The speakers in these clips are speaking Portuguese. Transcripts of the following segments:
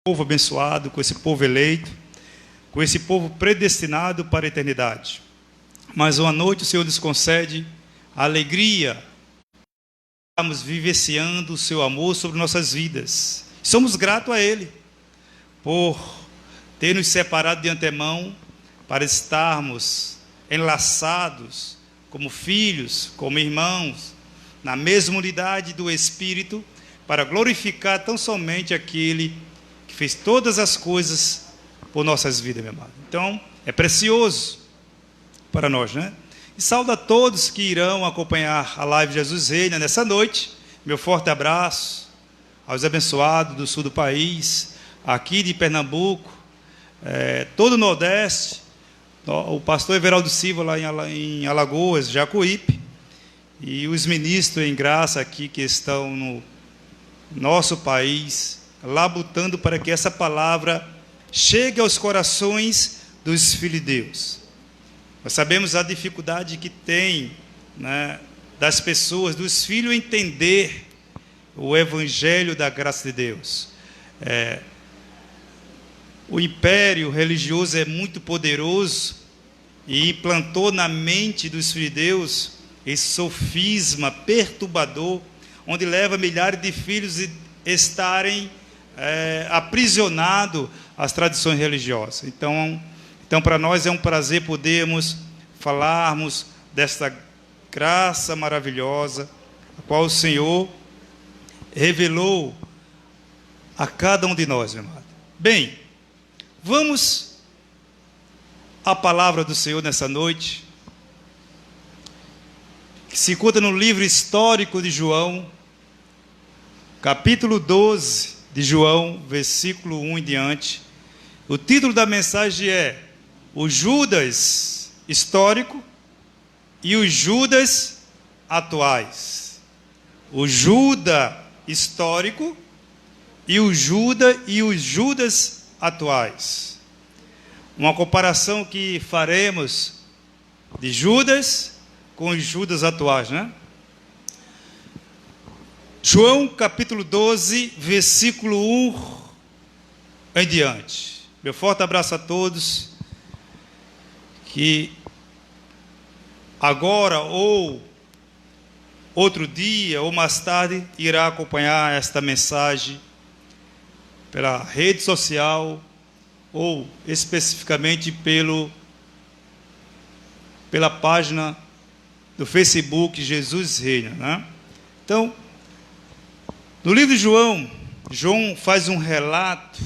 povo abençoado, com esse povo eleito, com esse povo predestinado para a eternidade. Mais uma noite o Senhor nos concede a alegria de estarmos vivenciando o seu amor sobre nossas vidas. Somos gratos a Ele por ter nos separado de antemão para estarmos enlaçados como filhos, como irmãos, na mesma unidade do Espírito, para glorificar tão somente aquele que fez todas as coisas por nossas vidas, meu amado. Então, é precioso para nós, né? E saúdo a todos que irão acompanhar a live Jesus Reina nessa noite. Meu forte abraço aos abençoados do sul do país, aqui de Pernambuco, todo o Nordeste, o pastor Everaldo Silva lá em Alagoas, Jacuípe, e os ministros em graça aqui que estão no nosso país, labutando para que essa palavra chegue aos corações dos filhos de Deus. Nós sabemos a dificuldade que tem, né, das pessoas, dos filhos, entender o evangelho da graça de Deus. O império religioso é muito poderoso e implantou na mente dos filhos de Deus esse sofisma perturbador, onde leva milhares de filhos a estarem aprisionados às tradições religiosas. Então para nós é um prazer podermos falarmos desta graça maravilhosa, a qual o Senhor revelou a cada um de nós, meu amado. Bem, vamos à palavra do Senhor nessa noite, que se encontra no livro histórico de João, capítulo 12 de João, versículo 1 em diante. O título da mensagem é o Judas histórico e os Judas atuais. O Judas histórico e o Judas atuais. Uma comparação que faremos de Judas com os Judas atuais, né? João capítulo 12, versículo 1 em diante. Meu forte abraço a todos que agora ou outro dia ou mais tarde irá acompanhar esta mensagem pela rede social ou especificamente pela página do Facebook Jesus Reina, né? Então, no livro de João faz um relato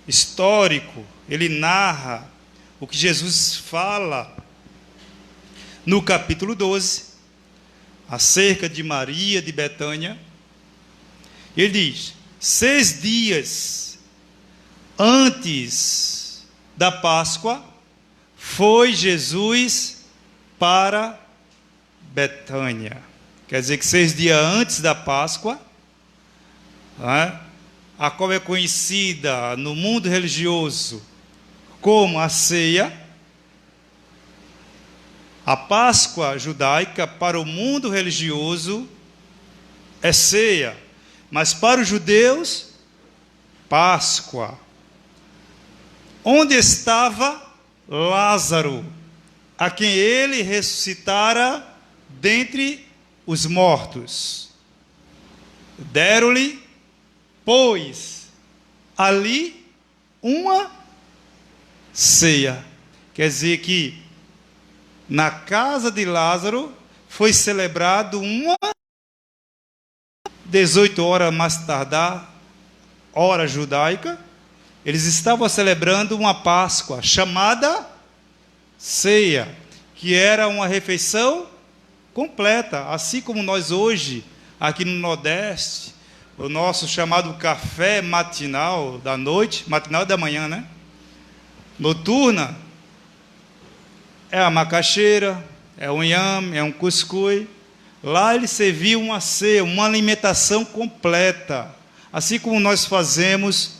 histórico, ele narra o que Jesus fala no capítulo 12, acerca de Maria de Betânia. Ele diz: 6 dias antes da Páscoa, foi Jesus para Betânia. Quer dizer que 6 dias antes da Páscoa, a qual é conhecida no mundo religioso como a ceia. A Páscoa judaica para o mundo religioso é ceia, mas para os judeus, Páscoa. Onde estava Lázaro, a quem ele ressuscitara dentre os mortos? Deram-lhe, pois, ali uma ceia. Quer dizer que na casa de Lázaro foi celebrado 18 horas mais tardar, hora judaica, eles estavam celebrando uma Páscoa chamada ceia, que era uma refeição completa, assim como nós hoje, aqui no Nordeste, o nosso chamado café matinal da noite, matinal da manhã, né? Noturna, é a macaxeira, é o inhame, é um cuscuz. Lá ele servia uma ceia, uma alimentação completa, assim como nós fazemos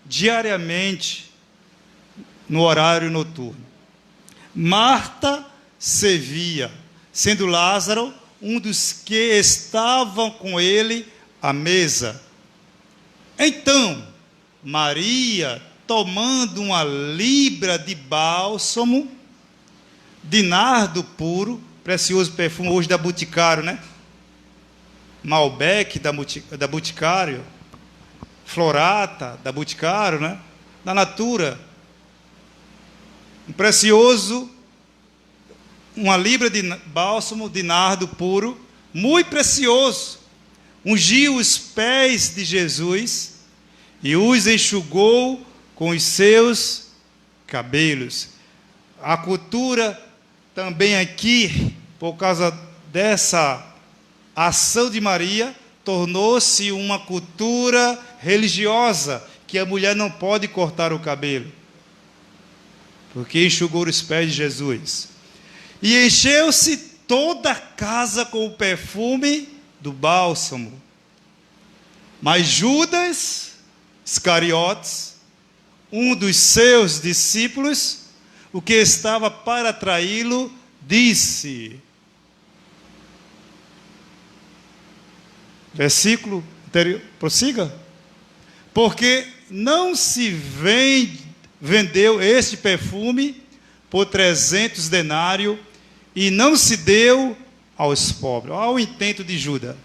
diariamente no horário noturno. Marta servia, sendo Lázaro um dos que estavam com ele à mesa. Então, Maria, tomando uma libra de bálsamo, de nardo puro, precioso perfume hoje da Boticário, né? Malbec da Boticário, Florata da Boticário, né? Da Natura, um precioso, uma libra de bálsamo de nardo puro, muito precioso, ungiu os pés de Jesus e os enxugou com os seus cabelos. A cultura também aqui, por causa dessa ação de Maria, tornou-se uma cultura religiosa, que a mulher não pode cortar o cabelo, porque enxugou os pés de Jesus. E encheu-se toda a casa com o perfume do bálsamo. Mas Judas Iscariotes, um dos seus discípulos, o que estava para traí-lo, disse, versículo anterior, prossiga, porque não se vendeu este perfume por 300 denários e não se deu aos pobres. Olha o intento de Judas,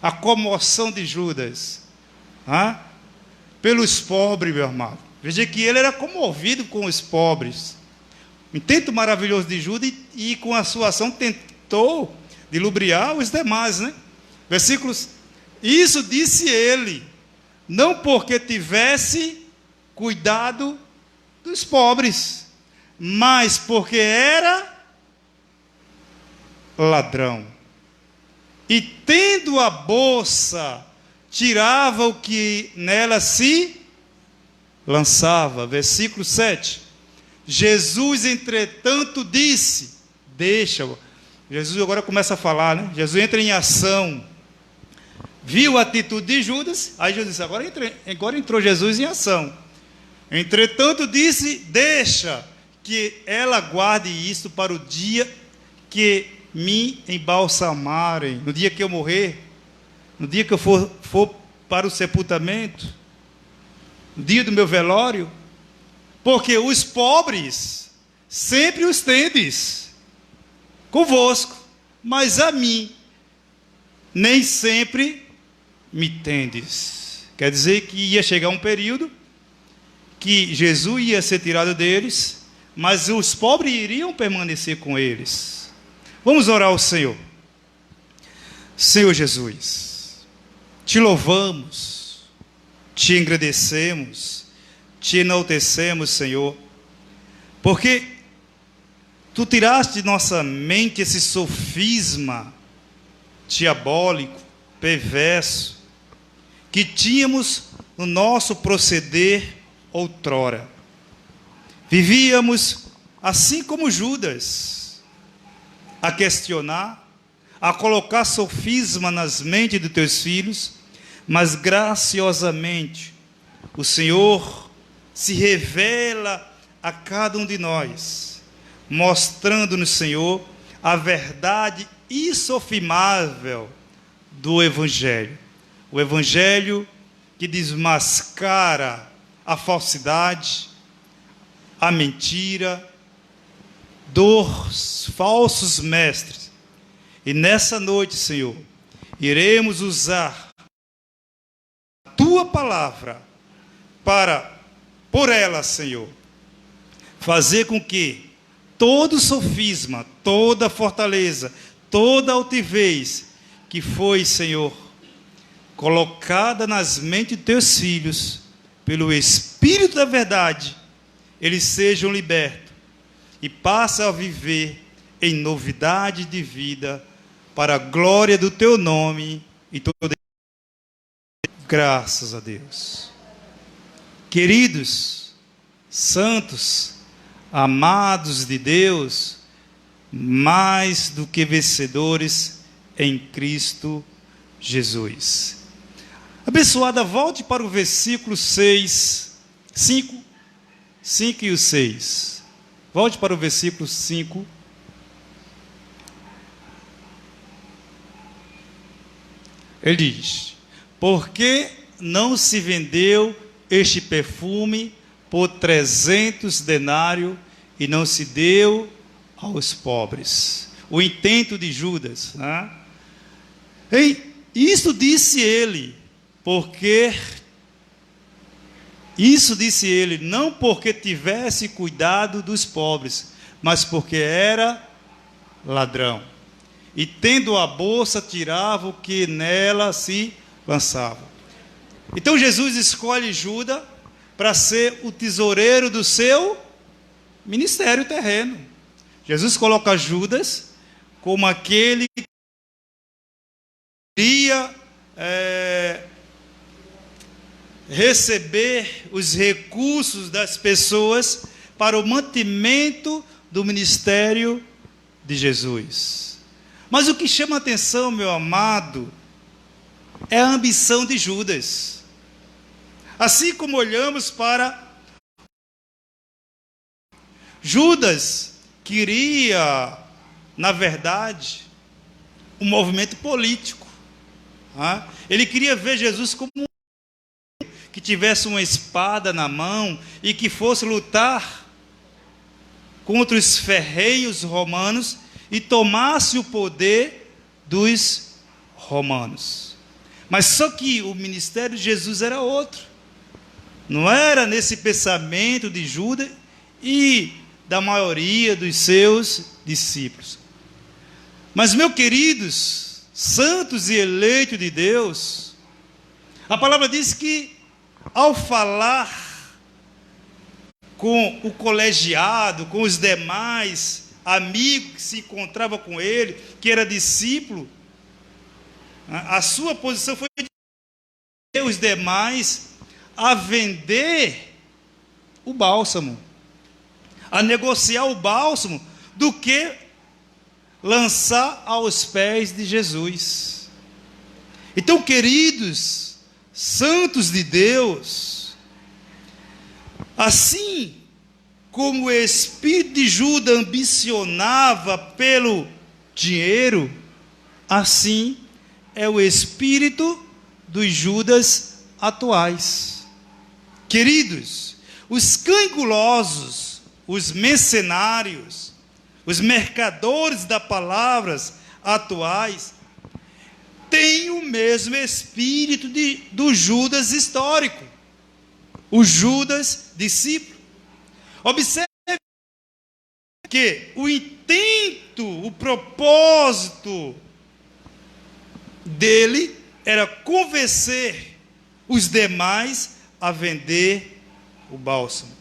a comoção de Judas, pelos pobres, meu amado. Veja que ele era comovido com os pobres. Um intento maravilhoso de Judas e com a sua ação tentou de lubriar os demais, né? Versículos, isso disse ele, não porque tivesse cuidado dos pobres, mas porque era ladrão. E tendo a bolsa, tirava o que nela se lançava. Versículo 7. Jesus, entretanto, disse, deixa-o. Jesus agora começa a falar, né? Jesus entra em ação. Viu a atitude de Judas, aí Jesus disse, agora entrou Jesus em ação. Entretanto, disse, deixa que ela guarde isso para o dia que me embalsamarem, no dia que eu morrer, no dia que eu for para o sepultamento, no dia do meu velório, porque os pobres sempre os tendes convosco, mas a mim nem sempre me tendes. Quer dizer que ia chegar um período que Jesus ia ser tirado deles, mas os pobres iriam permanecer com eles. Vamos orar ao Senhor. Senhor Jesus, te louvamos, te agradecemos, te enaltecemos, Senhor, porque tu tiraste de nossa mente esse sofisma diabólico, perverso, que tínhamos no nosso proceder outrora. Vivíamos assim como Judas, a questionar, a colocar sofisma nas mentes dos teus filhos, mas graciosamente o Senhor se revela a cada um de nós, mostrando-nos, Senhor, a verdade insofismável do Evangelho. O Evangelho que desmascara a falsidade, a mentira, dos falsos mestres. E nessa noite, Senhor, iremos usar a tua palavra para, por ela, Senhor, fazer com que todo sofisma, toda fortaleza, toda altivez que foi, Senhor, colocada nas mentes de teus filhos, pelo Espírito da verdade, eles sejam libertos e passem a viver em novidade de vida, para a glória do teu nome e toda. Graças a Deus. Queridos, santos, amados de Deus, mais do que vencedores em Cristo Jesus. Abençoada, volte para o versículo 6, 5 e o 6. Volte para o versículo 5. Ele diz, porque não se vendeu este perfume por 300 denários e não se deu aos pobres? O intento de Judas, né? Isso disse ele não porque tivesse cuidado dos pobres, mas porque era ladrão. E tendo a bolsa, tirava o que nela se lançava. Então Jesus escolhe Judas para ser o tesoureiro do seu ministério terreno. Jesus coloca Judas como aquele que queria receber os recursos das pessoas para o mantimento do ministério de Jesus. Mas o que chama a atenção, meu amado, é a ambição de Judas. Assim como olhamos para Judas, queria, na verdade, um movimento político. Ele queria ver Jesus como um que tivesse uma espada na mão e que fosse lutar contra os ferreiros romanos e tomasse o poder dos romanos. Mas só que o ministério de Jesus era outro. Não era nesse pensamento de Judas e da maioria dos seus discípulos. Mas, meus queridos, santos e eleitos de Deus, a palavra diz que ao falar com o colegiado, com os demais amigos que se encontravam com ele, que era discípulo, a sua posição foi de os demais a vender o bálsamo, a negociar o bálsamo, do que lançar aos pés de Jesus. Então, queridos, santos de Deus, assim como o espírito de Judas ambicionava pelo dinheiro, assim é o espírito dos Judas atuais. Queridos, os cangulosos, os mercenários, os mercadores da palavras atuais, tem o mesmo espírito do Judas histórico, o Judas discípulo. Observe que o intento, o propósito dele era convencer os demais a vender o bálsamo.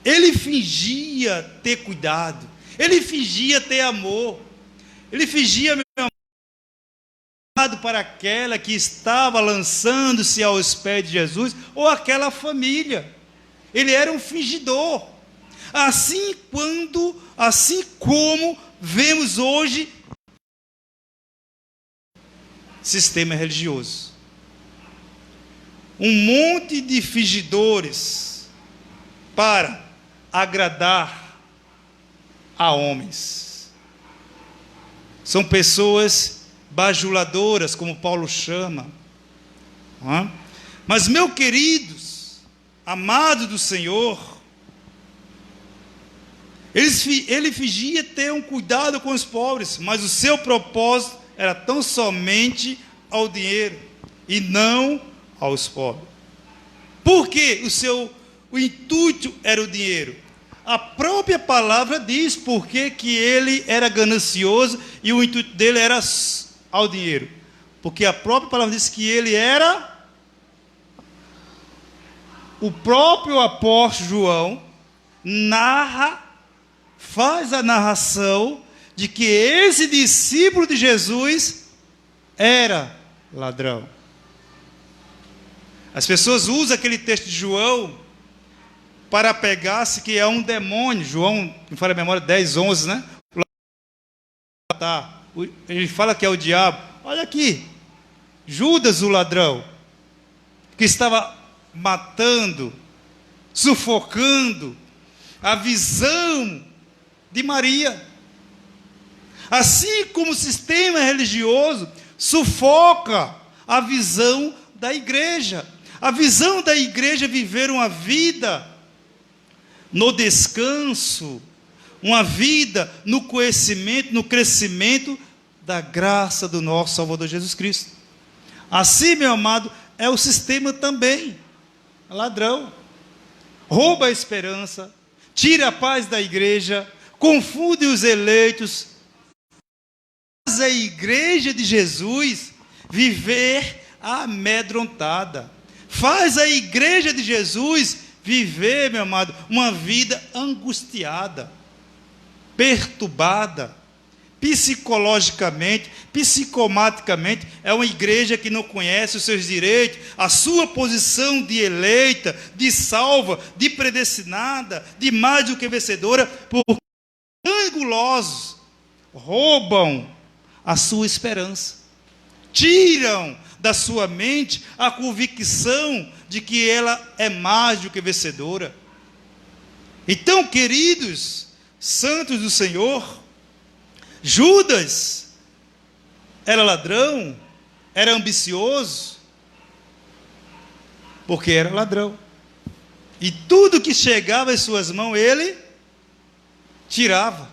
Ele fingia ter cuidado, ele fingia ter amor, ele fingia, meu amor, para aquela que estava lançando-se aos pés de Jesus, ou aquela família. Ele era um fingidor. Assim como vemos hoje sistema religioso. Um monte de fingidores para agradar a homens. São pessoas bajuladoras, como Paulo chama. Mas, meus queridos, amados do Senhor, ele fingia ter um cuidado com os pobres, mas o seu propósito era tão somente ao dinheiro e não aos pobres. Por quê? O intuito era o dinheiro. A própria palavra diz porque que ele era ganancioso e o intuito dele era ao dinheiro. Porque a própria palavra diz que ele era... O próprio apóstolo João faz a narração de que esse discípulo de Jesus era ladrão. As pessoas usam aquele texto de João para pegar-se que é um demônio. João, me fala a memória, 10, 11, né? Ele fala que é o diabo. Olha aqui, Judas o ladrão, que estava matando, sufocando a visão de Maria. Assim como o sistema religioso sufoca a visão da igreja. A visão da igreja é viver uma vida no descanso, uma vida no conhecimento, no crescimento da graça do nosso Salvador Jesus Cristo. Assim, meu amado, é o sistema também. Ladrão, rouba a esperança, tira a paz da igreja, confunde os eleitos. Faz a igreja de Jesus viver amedrontada. Faz a igreja de Jesus viver, meu amado, uma vida angustiada, perturbada, psicologicamente, psicomaticamente. É uma igreja que não conhece os seus direitos, a sua posição de eleita, de salva, de predestinada, de mais do que vencedora, porque angulosos roubam a sua esperança, tiram da sua mente a convicção de que ela é mais do que vencedora. Então, queridos santos do Senhor, Judas era ladrão, era ambicioso, porque era ladrão, e tudo que chegava em suas mãos ele tirava.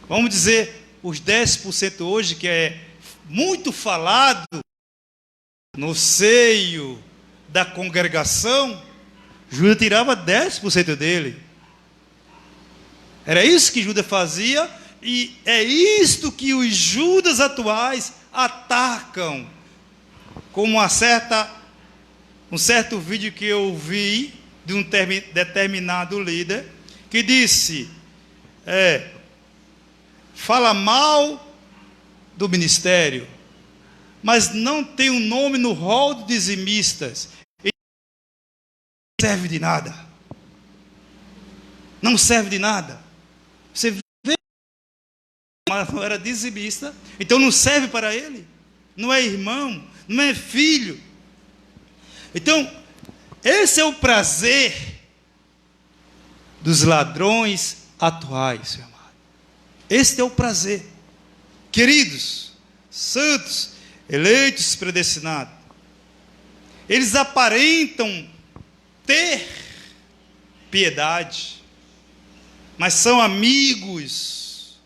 Vamos dizer, os 10% hoje, que é muito falado no seio da congregação, Judas tirava 10% dele. Era isso que Judas fazia, e é isto que os Judas atuais atacam. Como um certo vídeo que eu vi de um determinado líder, que disse, fala mal do ministério, mas não tem um nome no rol de dizimistas. Ele não serve de nada. Não serve de nada. Você vê, mas não era dizimista, então não serve para ele. Não é irmão, não é filho. Então, esse é o prazer dos ladrões atuais, meu amado. Este é o prazer. Queridos, santos, eleitos, predestinados, eles aparentam ter piedade, mas são amigos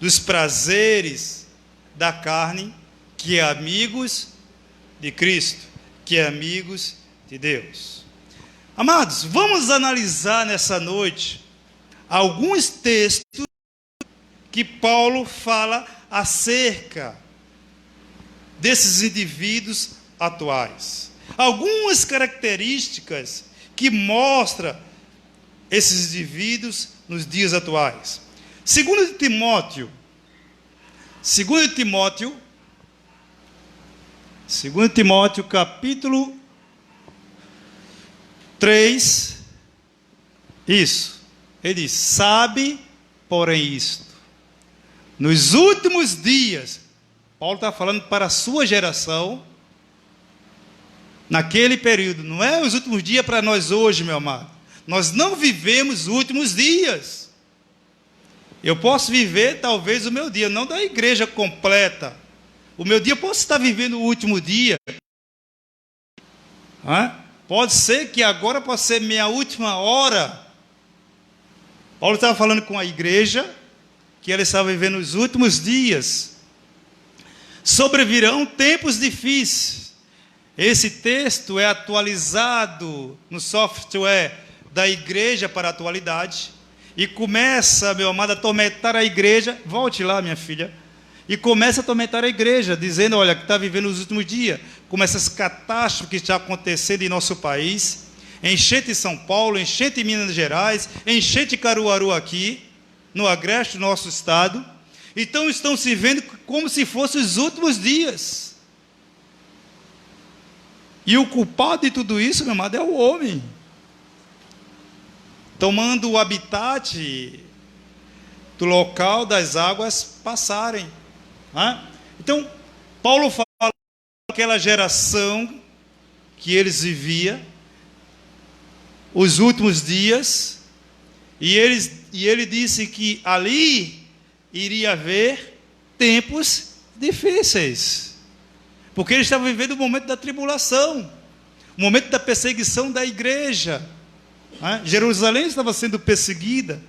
dos prazeres da carne, que é amigos de Cristo, que é amigos de Deus. Amados, vamos analisar nessa noite alguns textos que Paulo fala acerca desses indivíduos atuais. Algumas características que mostram esses indivíduos nos dias atuais. 2 Timóteo, capítulo 3, isso, ele diz, sabe, porém isto, nos últimos dias, Paulo está falando para a sua geração, naquele período, não é os últimos dias para nós hoje, meu amado. Nós não vivemos os últimos dias. Eu posso viver talvez o meu dia, não da igreja completa. O meu dia, posso estar vivendo o último dia. Pode ser que agora possa ser minha última hora. Paulo estava falando com a igreja, que ela estava vivendo os últimos dias. Sobrevirão tempos difíceis. Esse texto é atualizado no software da igreja para a atualidade. E começa, meu amado, a atormentar a igreja. Volte lá, minha filha. E começa a atormentar a igreja, dizendo, olha, que está vivendo os últimos dias. Com essas catástrofes que estão acontecendo em nosso país. Enchente em São Paulo, enchente em Minas Gerais, enchente em Caruaru aqui, no agreste do nosso estado. Então estão se vendo como se fossem os últimos dias. E o culpado de tudo isso, meu amado, é o homem. Tomando o habitat do local das águas passarem. Então, Paulo fala daquela geração que eles viviam, os últimos dias, e ele disse que ali iria haver tempos difíceis. Porque eles estavam vivendo o momento da tribulação, o momento da perseguição da igreja. Jerusalém estava sendo perseguida.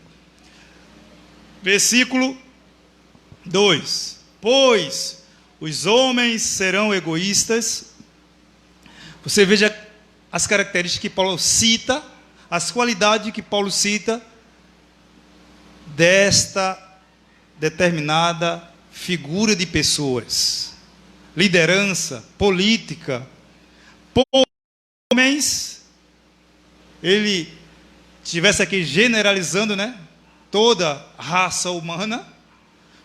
Versículo 2: pois os homens serão egoístas. Você veja as características que Paulo cita, as qualidades que Paulo cita desta determinada figura de pessoas, liderança, política. Homens, ele estivesse aqui generalizando, toda a raça humana,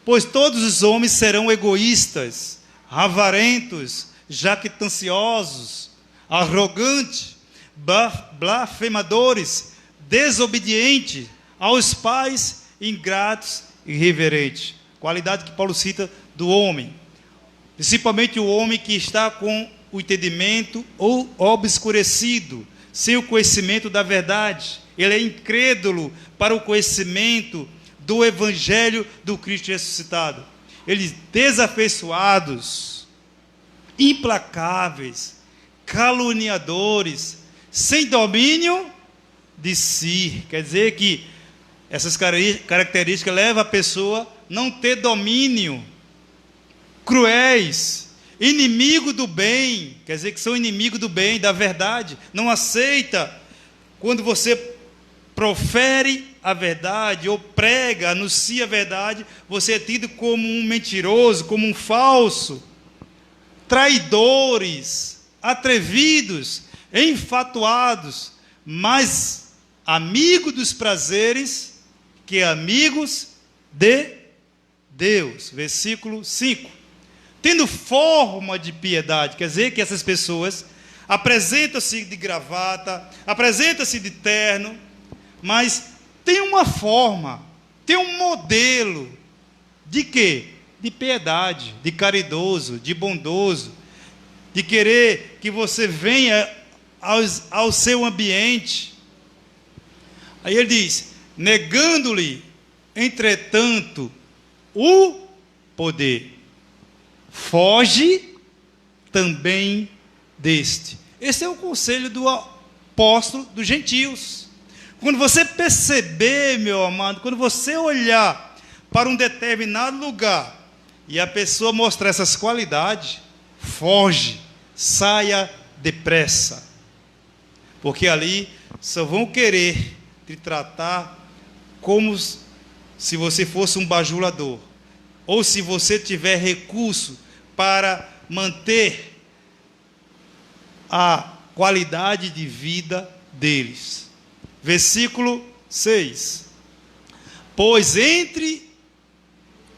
pois todos os homens serão egoístas, avarentos, jactanciosos, arrogantes, blasfemadores, desobedientes aos pais, ingratos e irreverentes. Qualidade que Paulo cita do homem, principalmente o homem que está com o entendimento ou obscurecido, sem o conhecimento da verdade. Ele é incrédulo para o conhecimento do Evangelho do Cristo ressuscitado. Eles desafeiçoados, implacáveis, caluniadores, sem domínio de si. Quer dizer que essas características levam a pessoa a não ter domínio. Cruéis, inimigo do bem, quer dizer que são inimigos do bem, da verdade. Não aceita quando você profere a verdade ou prega, anuncia a verdade, você é tido como um mentiroso, como um falso. Traidores, atrevidos, enfatuados, mas amigo dos prazeres que amigos de Deus. Versículo 5. Tendo forma de piedade, quer dizer que essas pessoas apresentam-se de gravata, apresentam-se de terno, mas tem uma forma, tem um modelo de quê? De piedade, de caridoso, de bondoso, de querer que você venha ao seu ambiente. Aí ele diz: negando-lhe, entretanto, o poder, foge também deste. Esse é o conselho do apóstolo dos gentios. Quando você perceber, meu amado, quando você olhar para um determinado lugar e a pessoa mostrar essas qualidades, foge, saia depressa, porque ali só vão querer te tratar como se você fosse um bajulador, ou se você tiver recurso para manter a qualidade de vida deles. Versículo 6. Pois entre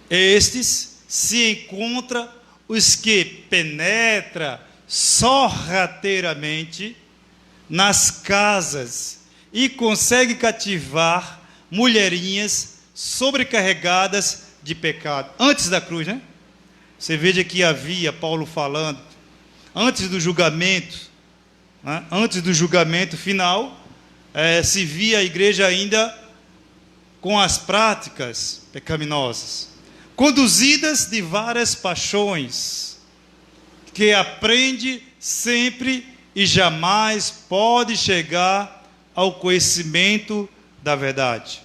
estes se encontra os que penetram sorrateiramente nas casas e conseguem cativar mulherinhas sobrecarregadas de pecado. Antes da cruz, Você veja que havia, Paulo falando, antes do julgamento, antes do julgamento final, se via a igreja ainda com as práticas pecaminosas, conduzidas de várias paixões, que aprende sempre e jamais pode chegar ao conhecimento da verdade.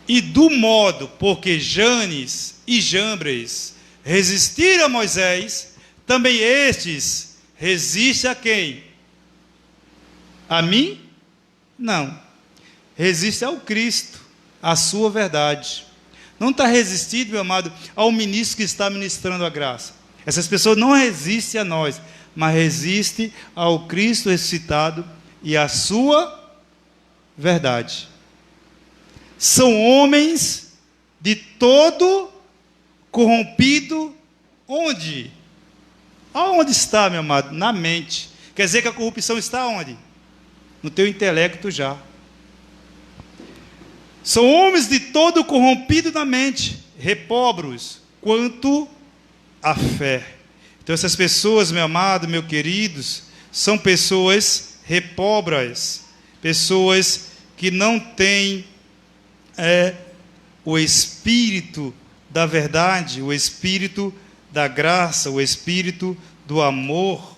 E do modo porque Janes e Jambres resistiram a Moisés, também estes resistem a quem? A mim? Não. Resiste ao Cristo, à sua verdade. Não está resistindo, meu amado, ao ministro que está ministrando a graça. Essas pessoas não resistem a nós, mas resistem ao Cristo ressuscitado e à sua verdade. São homens de todo corrompido. Onde? Aonde está, meu amado? Na mente. Quer dizer que a corrupção está onde? No teu intelecto já. São homens de todo corrompido na mente, repobros quanto à fé. Então essas pessoas, meu amado, meus queridos, são pessoas repobras, pessoas que não têm o espírito da verdade, o espírito da graça, o espírito do amor.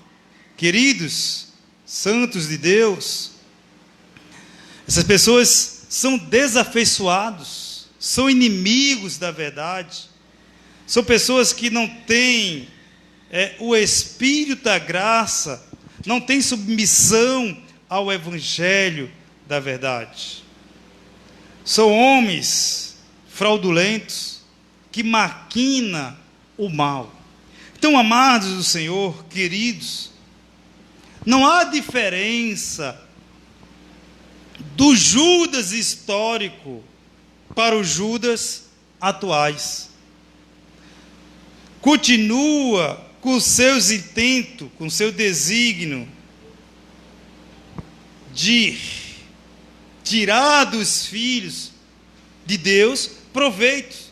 Queridos, santos de Deus, essas pessoas são desafeiçoados, são inimigos da verdade, são pessoas que não têm o espírito da graça, não têm submissão ao evangelho da verdade. São homens fraudulentos que maquinam o mal. Então, amados do Senhor, queridos, não há diferença do Judas histórico para os Judas atuais. Continua com seus intentos, com seu desígnio de tirar dos filhos de Deus proveito.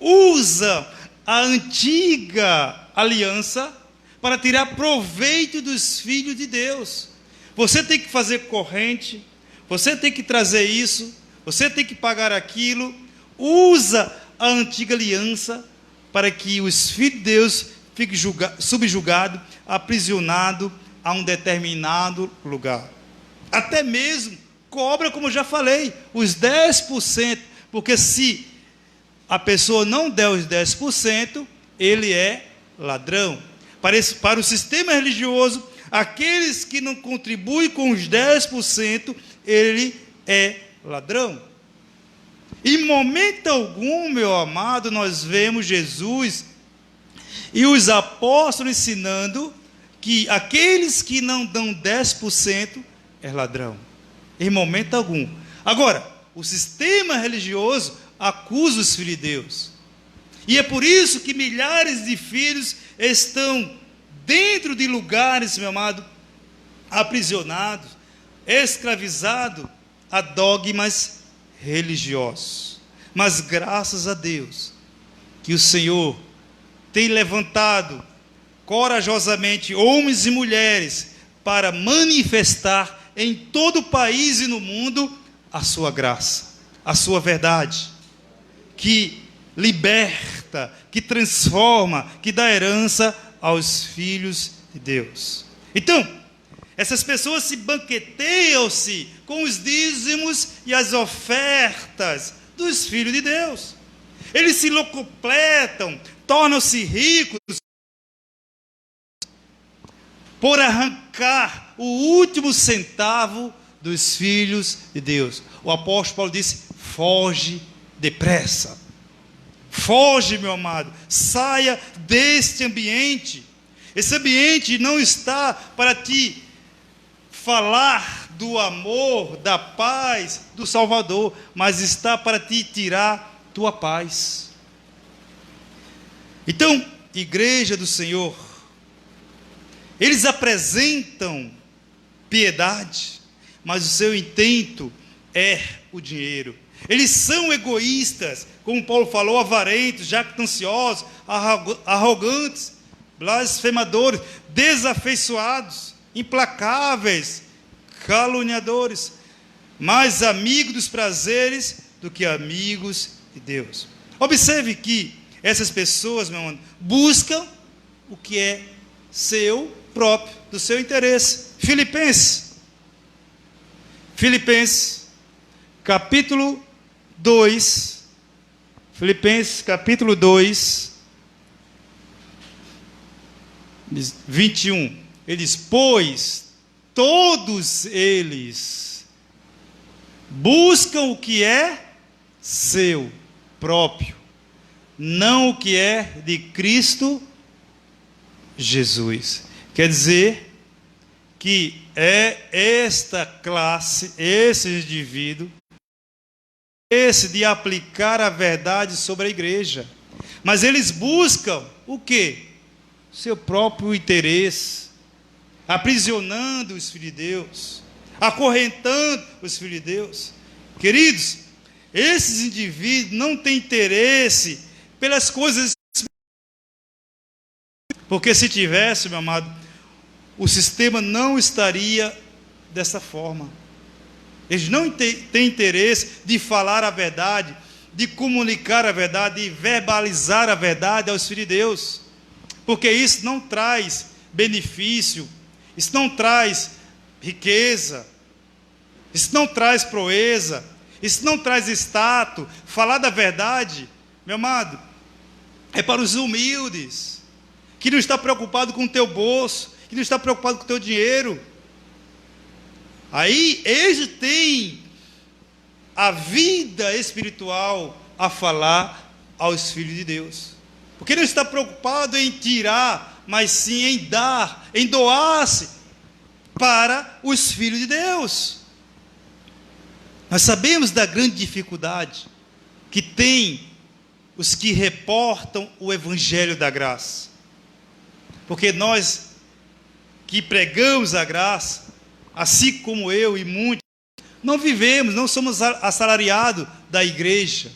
Usa a antiga aliança para tirar proveito dos filhos de Deus. Você tem que fazer corrente, você tem que trazer isso, você tem que pagar aquilo. Usa a antiga aliança para que os filhos de Deus fiquem subjugados, aprisionados a um determinado lugar. Até mesmo cobra, como eu já falei, os 10%, porque se a pessoa não der os 10%, ele é ladrão. Para o sistema religioso, aqueles que não contribuem com os 10%, ele é ladrão. Em momento algum, meu amado, nós vemos Jesus e os apóstolos ensinando que aqueles que não dão 10% é ladrão. Em momento algum. Agora, o sistema religioso acusa os filhos de Deus. E é por isso que milhares de filhos estão dentro de lugares, meu amado, aprisionados, escravizados a dogmas religiosos. Mas graças a Deus que o Senhor tem levantado corajosamente homens e mulheres para manifestar em todo o país e no mundo a sua graça, a sua verdade, que liberta, que transforma, que dá herança aos filhos de Deus. Então, essas pessoas se banqueteiam-se com os dízimos e as ofertas dos filhos de Deus. Eles se locupletam, tornam-se ricos por arrancar o último centavo dos filhos de Deus. O apóstolo Paulo disse: foge depressa. Foge, meu amado, saia deste ambiente. Esse ambiente não está para te falar do amor, da paz, do Salvador, mas está para te tirar tua paz. Então, igreja do Senhor, eles apresentam piedade, mas o seu intento é o dinheiro. Eles são egoístas, como Paulo falou, avarentos, jactanciosos, arrogantes, blasfemadores, desafeiçoados, implacáveis, caluniadores, mais amigos dos prazeres do que amigos de Deus. Observe que essas pessoas, meu irmão, buscam o que é seu próprio, do seu interesse. Filipenses, capítulo 2, Filipenses, capítulo 2, 21, ele diz: pois todos eles buscam o que é seu próprio, não o que é de Cristo Jesus. Quer dizer que é esta classe, esse indivíduo, esse de aplicar a verdade sobre a igreja. Mas eles buscam o quê? Seu próprio interesse, aprisionando os filhos de Deus, acorrentando os filhos de Deus. Queridos, esses indivíduos não têm interesse pelas coisas, porque se tivesse, meu amado, o sistema não estaria dessa forma. Eles não têm interesse de falar a verdade, de comunicar a verdade, de verbalizar a verdade aos filhos de Deus. porque isso não traz benefício, isso não traz riqueza, isso não traz proeza, isso não traz status. Falar da verdade, meu amado, é para os humildes, que não está preocupado com o teu bolso, que não está preocupado com o teu dinheiro. Aí eles têm a vida espiritual a falar aos filhos de Deus, porque não está preocupado em tirar, mas sim em dar, em doar-se para os filhos de Deus. Nós sabemos da grande dificuldade que tem os que reportam o evangelho da graça, porque nós que pregamos a graça, assim como eu e muitos, não vivemos, não somos assalariados da igreja,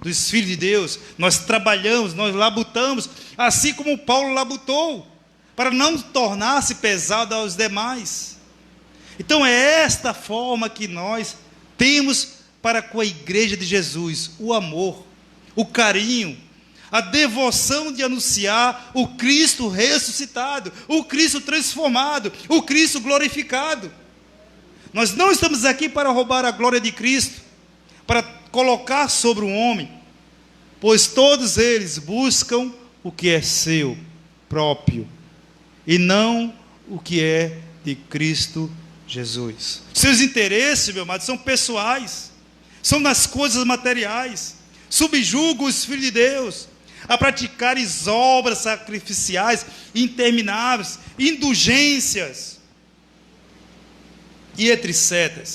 dos filhos de Deus. Nós trabalhamos, nós labutamos, assim como Paulo labutou, para não tornar-se pesado aos demais. Então é esta forma que nós temos para com a igreja de Jesus: o amor, o carinho, a devoção de anunciar o Cristo ressuscitado, o Cristo transformado, o Cristo glorificado. Nós não estamos aqui para roubar a glória de Cristo, para colocar sobre o homem, pois todos eles buscam o que é seu próprio, e não o que é de Cristo Jesus. Seus interesses, meu amado, são pessoais, são nas coisas materiais. Subjugam os filhos de Deus a praticarem obras sacrificiais intermináveis, indulgências e etc.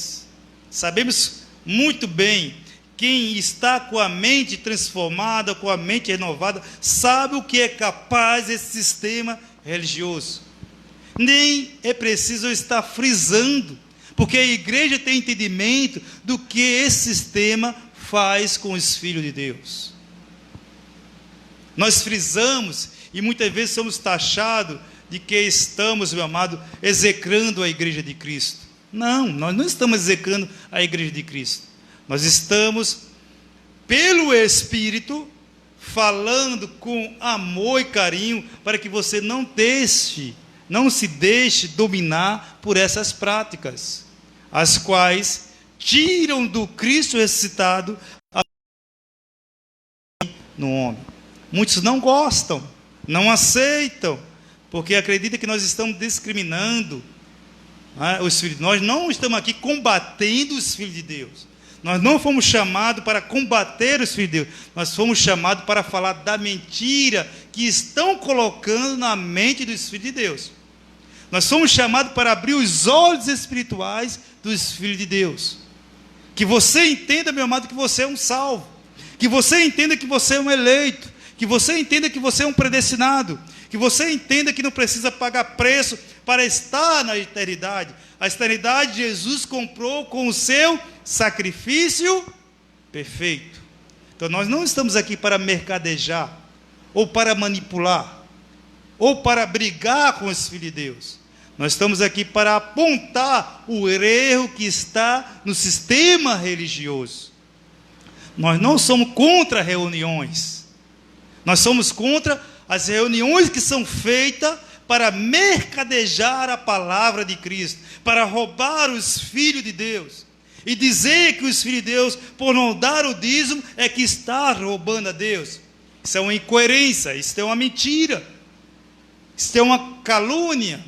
Sabemos muito bem, quem está com a mente transformada, com a mente renovada, sabe o que é capaz esse sistema religioso. Nem é preciso estar frisando, porque a igreja tem entendimento do que esse sistema faz com os filhos de Deus. Nós frisamos e muitas vezes somos taxados de que estamos, meu amado, execrando a igreja de Cristo. Não, nós não estamos execrando a igreja de Cristo. Nós estamos, pelo Espírito, falando com amor e carinho, para que você não se deixe dominar por essas práticas, as quais tiram do Cristo ressuscitado no homem. Muitos não gostam, não aceitam, porque acreditam que nós estamos discriminando os filhos. Nós não estamos aqui combatendo os filhos de Deus. Nós não fomos chamados para combater os filhos de Deus. Nós fomos chamados para falar da mentira que estão colocando na mente dos filhos de Deus. Nós somos chamados para abrir os olhos espirituais dos filhos de Deus. Que você entenda, meu amado, que você é um salvo. Que você entenda que você é um eleito. Que você entenda que você é um predestinado. Que você entenda que não precisa pagar preço para estar na eternidade. A eternidade Jesus comprou com o seu sacrifício perfeito. Então nós não estamos aqui para mercadejar, ou para manipular, ou para brigar com os filhos de Deus. Nós estamos aqui para apontar o erro que está no sistema religioso. Nós não somos contra reuniões. Nós somos contra as reuniões que são feitas para mercadejar a palavra de Cristo, para roubar os filhos de Deus, e dizer que os filhos de Deus, por não dar o dízimo, é que está roubando a Deus. Isso é uma incoerência, isso é uma mentira, isso é uma calúnia,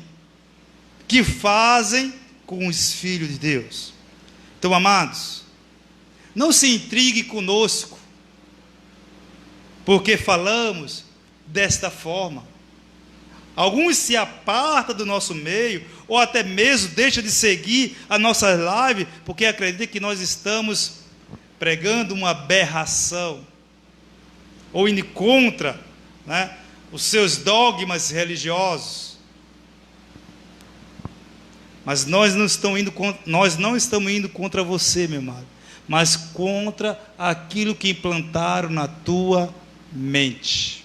que fazem com os filhos de Deus. Então, amados, não se intrigue conosco, porque falamos desta forma. Alguns se apartam do nosso meio, ou até mesmo deixam de seguir a nossa live, porque acreditam que nós estamos pregando uma aberração, ou indo contra, os seus dogmas religiosos. Mas nós não estamos indo contra você, meu amado, mas contra aquilo que implantaram na tua mente.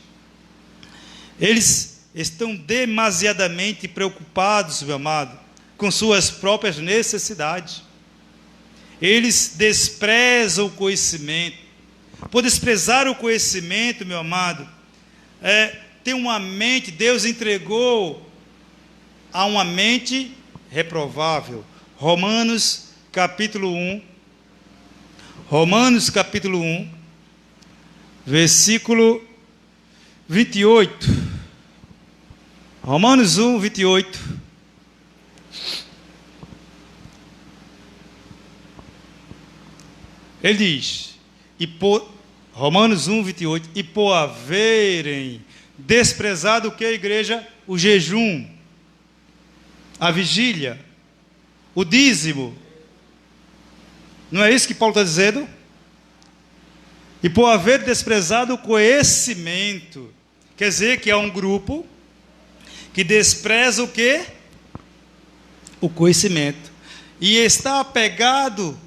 Eles estão demasiadamente preocupados, meu amado, com suas próprias necessidades. Eles desprezam o conhecimento. Por desprezar o conhecimento, meu amado, ter uma mente, Deus entregou a uma mente reprovável. Romanos capítulo 1, versículo 28. Romanos 1, 28. Ele diz, Romanos 1, 28, e por haverem desprezado o que, igreja? O jejum, a vigília, o dízimo. Não é isso que Paulo está dizendo? E por haver desprezado o conhecimento. Quer dizer que há um grupo que despreza o quê? O conhecimento. E está apegado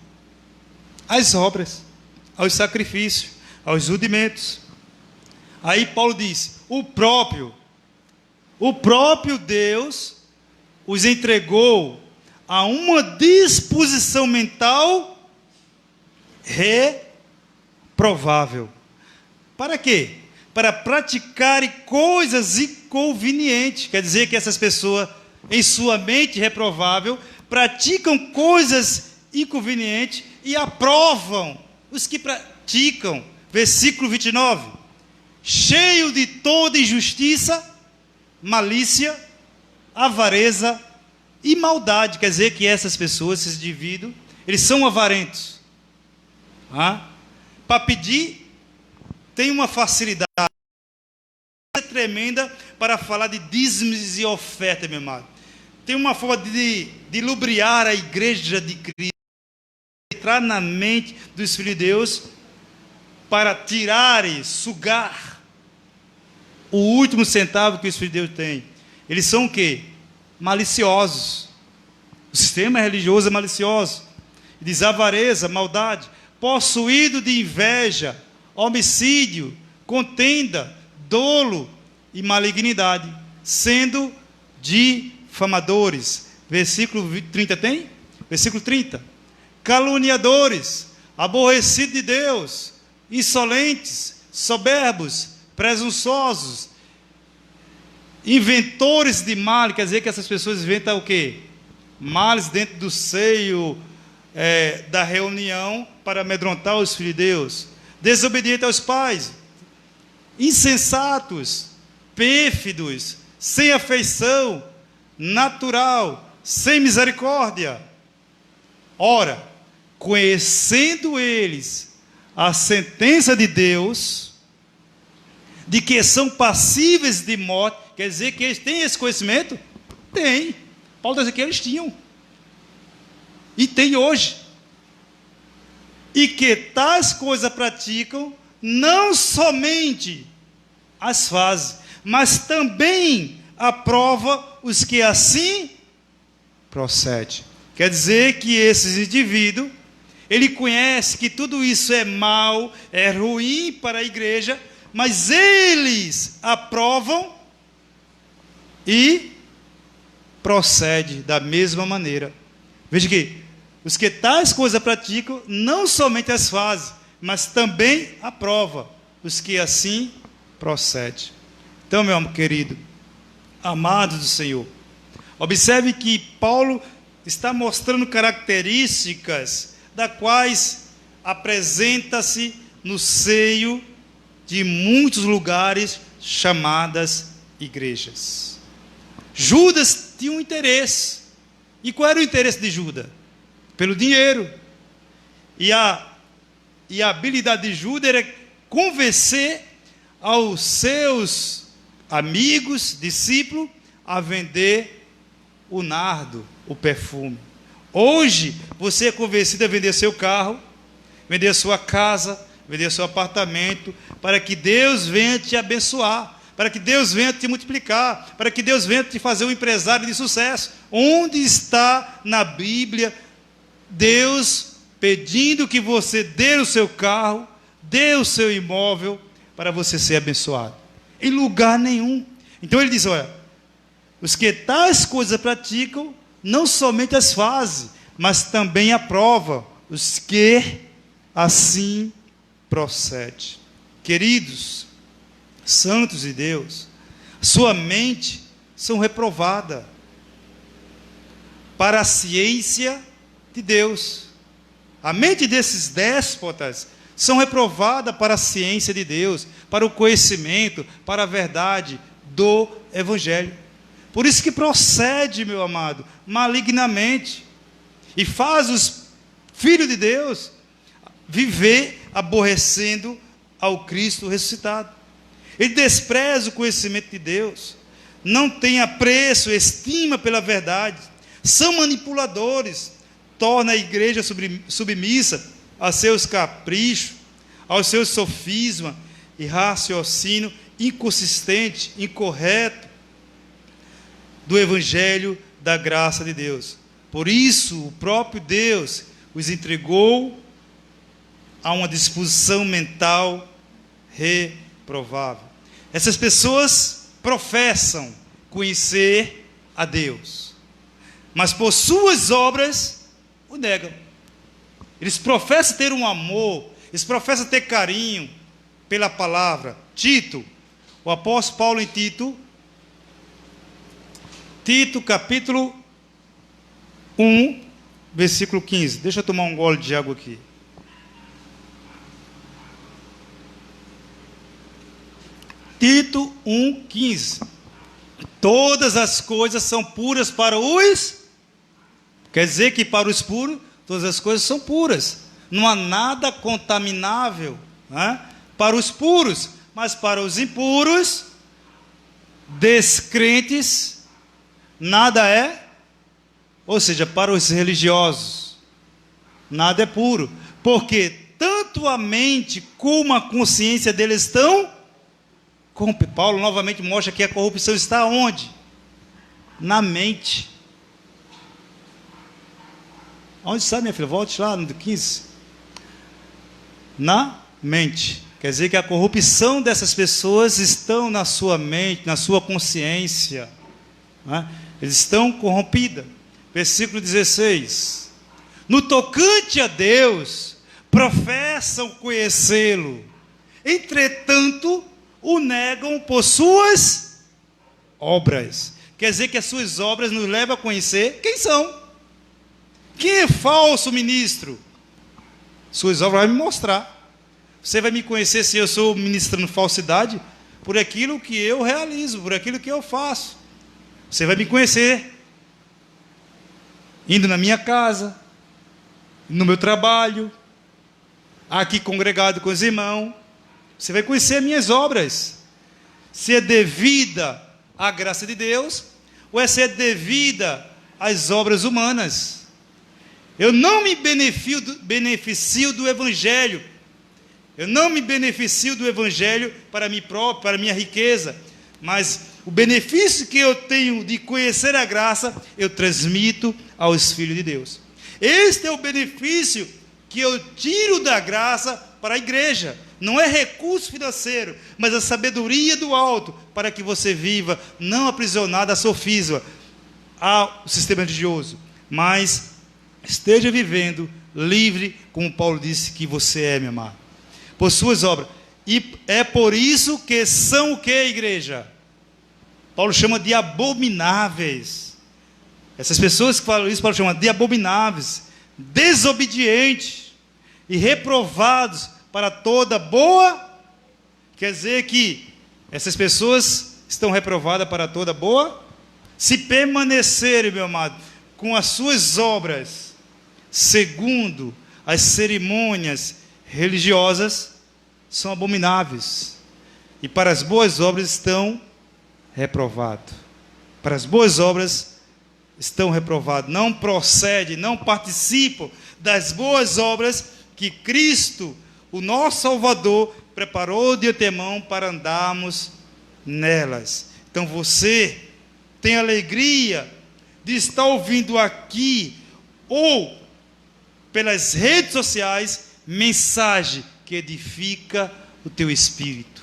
às obras, aos sacrifícios, aos rudimentos. Aí Paulo diz, o próprio Deus os entregou a uma disposição mental reprovável. Para quê? Para praticarem coisas inconvenientes. Quer dizer que essas pessoas, em sua mente reprovável, praticam coisas inconvenientes e aprovam os que praticam. Versículo 29. Cheio de toda injustiça, malícia, avareza e maldade. Quer dizer que essas pessoas, esses indivíduos, eles são avarentos. Para pedir, tem uma facilidade tremenda para falar de dízimos e oferta, meu amado. Tem uma forma de lubriar a igreja de Cristo, entrar na mente dos filhos de Deus, para tirar e sugar o último centavo que os filhos de Deus têm. Eles são o quê? Maliciosos. O sistema religioso é malicioso. Diz avareza, maldade, possuído de inveja, homicídio, contenda, dolo e malignidade, sendo difamadores. Versículo 30 tem? Versículo 30. Caluniadores, aborrecidos de Deus, insolentes, soberbos, presunçosos, inventores de mal. Quer dizer que essas pessoas inventam o quê? Males dentro do seio da reunião para amedrontar os filhos de Deus. Desobedientes aos pais, insensatos, pérfidos, sem afeição natural, sem misericórdia. Ora, conhecendo eles a sentença de Deus, de que são passíveis de morte. Quer dizer que eles têm esse conhecimento? Tem. Paulo está dizendo que eles tinham. E tem hoje. E que tais coisas praticam, não somente as fazem, mas também aprova os que assim procedem. Quer dizer que esses indivíduos, ele conhece que tudo isso é mal, é ruim para a igreja, mas eles aprovam e procedem da mesma maneira. Veja que os que tais coisas praticam, não somente as fazem, mas também aprovam os que assim procedem. Então, meu querido, amados do Senhor, observe que Paulo está mostrando características da quais apresenta-se no seio de muitos lugares chamadas igrejas. Judas tinha um interesse. E qual era o interesse de Judas? Pelo dinheiro. E a habilidade de Judas era convencer aos seus amigos, discípulos, a vender o nardo, o perfume. Hoje, você é convencido a vender seu carro, vender sua casa, vender seu apartamento, para que Deus venha te abençoar, para que Deus venha te multiplicar, para que Deus venha te fazer um empresário de sucesso. Onde está na Bíblia Deus pedindo que você dê o seu carro, dê o seu imóvel, para você ser abençoado? Em lugar nenhum. Então ele diz, olha, os que tais coisas praticam, não somente as fazem, mas também aprovam os que assim procedem. Queridos, santos de Deus, sua mente são reprovadas para a ciência de Deus. A mente desses déspotas são reprovadas para a ciência de Deus, para o conhecimento, para a verdade do Evangelho. Por isso que procede, meu amado, malignamente, e faz os filhos de Deus viver aborrecendo ao Cristo ressuscitado. Ele despreza o conhecimento de Deus, não tem apreço, estima pela verdade, são manipuladores, torna a igreja submissa a seus caprichos, aos seus sofismas e raciocínio inconsistente, incorreto do Evangelho da graça de Deus. Por isso, o próprio Deus os entregou a uma disposição mental reprovável. Essas pessoas professam conhecer a Deus, mas por suas obras o negam. Eles professam ter um amor, eles professam ter carinho pela palavra. Tito, o apóstolo Paulo em Tito capítulo 1, versículo 15. Deixa eu tomar um gole de água aqui. Tito 1, 15. Todas as coisas são puras para os... Quer dizer que para os puros, todas as coisas são puras. Não há nada contaminável, né, para os puros. Mas para os impuros, descrentes, nada é. Ou seja, para os religiosos, nada é puro. Porque tanto a mente como a consciência deles estão... Paulo novamente mostra que a corrupção está onde? Na mente. Onde está, minha filha? Volte lá no 15. Na mente. Quer dizer que a corrupção dessas pessoas estão na sua mente, na sua consciência, né? Eles estão corrompidos. Versículo 16. No tocante a Deus, professam conhecê-lo, entretanto, o negam por suas obras. Quer dizer que as suas obras nos levam a conhecer quem são. Quem é falso ministro? Suas obras vão me mostrar. Você vai me conhecer se eu sou ministrando falsidade por aquilo que eu realizo, por aquilo que eu faço. Você vai me conhecer indo na minha casa, no meu trabalho, aqui congregado com os irmãos. Você vai conhecer minhas obras. Se é devida à graça de Deus, ou se é devida às obras humanas. Eu não me beneficio do Evangelho. Eu não me beneficio do Evangelho para mim próprio, para minha riqueza. Mas o benefício que eu tenho de conhecer a graça, eu transmito aos filhos de Deus. Este é o benefício que eu tiro da graça para a igreja. Não é recurso financeiro, mas a sabedoria do alto, para que você viva, não aprisionado a sofisma, ao sistema religioso, mas esteja vivendo livre, como Paulo disse que você é, meu amado, por suas obras. E é por isso que são o que, igreja? Paulo chama de abomináveis. Essas pessoas que falam isso, Paulo chama de abomináveis, desobedientes e reprovados para toda boa. Quer dizer que essas pessoas estão reprovadas para toda boa. Se permanecerem, meu amado, com as suas obras, segundo as cerimônias religiosas, são abomináveis. E para as boas obras estão reprovados. Para as boas obras estão reprovados. Não procedem, não participam das boas obras que Cristo, o nosso Salvador, preparou de antemão para andarmos nelas. Então você tem alegria de estar ouvindo aqui ou pelas redes sociais mensagem que edifica o teu espírito.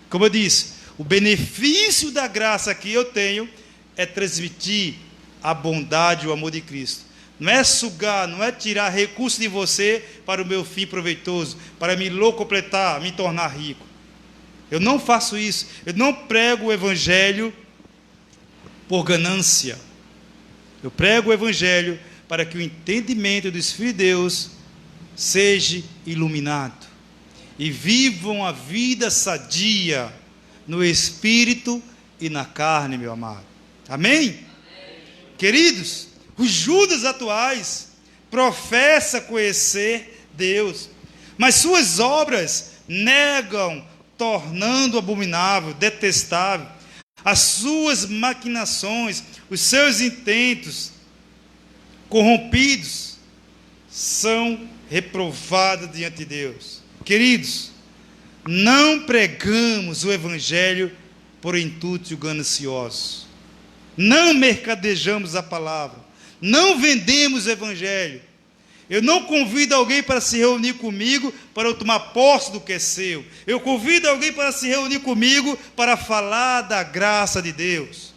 Como eu disse, o benefício da graça que eu tenho é transmitir a bondade e o amor de Cristo. Não é sugar, não é tirar recursos de você para o meu fim proveitoso, para me locupletar, me tornar rico. Eu não faço isso. Eu não prego o evangelho por ganância. Eu prego o evangelho para que o entendimento do Espírito de Deus seja iluminado e vivam a vida sadia no Espírito e na carne, meu amado. Amém? Amém. Queridos, os Judas atuais professam conhecer Deus, mas suas obras negam, tornando abominável, detestável, as suas maquinações, os seus intentos corrompidos são reprovados diante de Deus. Queridos, não pregamos o evangelho por intuito ganancioso, não mercadejamos a palavra, não vendemos o evangelho. Eu não convido alguém para se reunir comigo para eu tomar posse do que é seu. Eu convido alguém para se reunir comigo para falar da graça de Deus.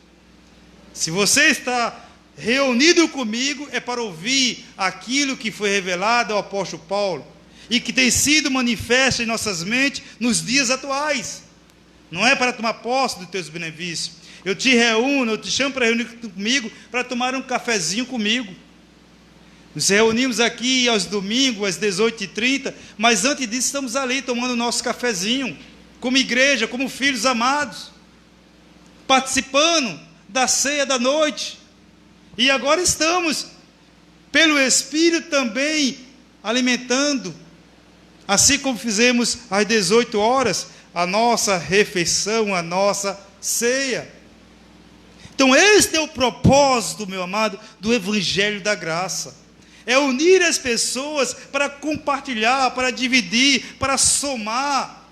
Se você está reunido comigo, é para ouvir aquilo que foi revelado ao apóstolo Paulo e que tem sido manifesto em nossas mentes nos dias atuais. Não é para tomar posse dos teus benefícios. Eu te reúno, eu te chamo para reunir comigo, para tomar um cafezinho comigo. Nos reunimos aqui aos domingos, às 18h30, mas antes disso estamos ali tomando o nosso cafezinho, como igreja, como filhos amados, participando da ceia da noite. E agora estamos, pelo Espírito também, alimentando, assim como fizemos às 18 horas, a nossa refeição, a nossa ceia. Então este é o propósito, meu amado, do Evangelho da Graça. É unir as pessoas para compartilhar, para dividir, para somar,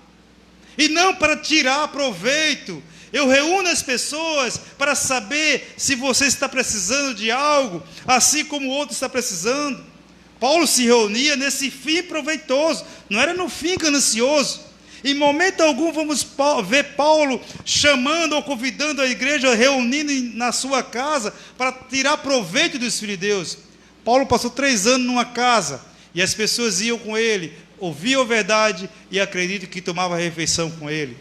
e não para tirar proveito. Eu reúno as pessoas para saber se você está precisando de algo, assim como o outro está precisando. Paulo se reunia nesse fim proveitoso, não era no fim ganancioso. Em momento algum vamos ver Paulo chamando ou convidando a igreja, reunindo na sua casa, para tirar proveito dos filhos de Deus. Paulo passou 3 anos numa casa, e as pessoas iam com ele, ouviam a verdade, e acreditam que tomavam refeição com ele.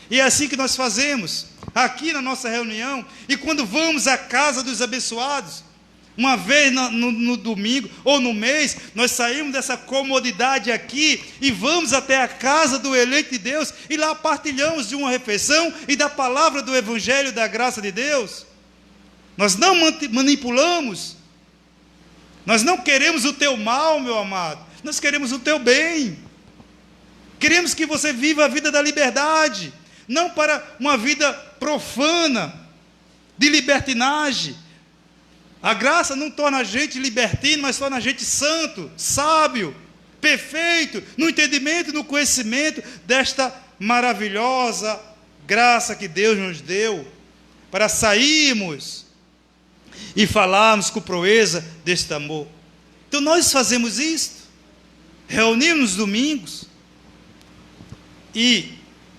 E é assim que nós fazemos, aqui na nossa reunião, e quando vamos à casa dos abençoados, uma vez no domingo, ou no mês, nós saímos dessa comodidade aqui, e vamos até a casa do eleito de Deus, e lá partilhamos de uma refeição, e da palavra do evangelho da graça de Deus. Nós não manipulamos, nós não queremos o teu mal, meu amado, nós queremos o teu bem. Queremos que você viva a vida da liberdade, não para uma vida profana, de libertinagem. A graça não torna a gente libertino, mas torna a gente santo, sábio, perfeito, no entendimento, no conhecimento desta maravilhosa graça que Deus nos deu, para sairmos e falarmos com proeza deste amor. Então nós fazemos isto, reunimos nos domingos e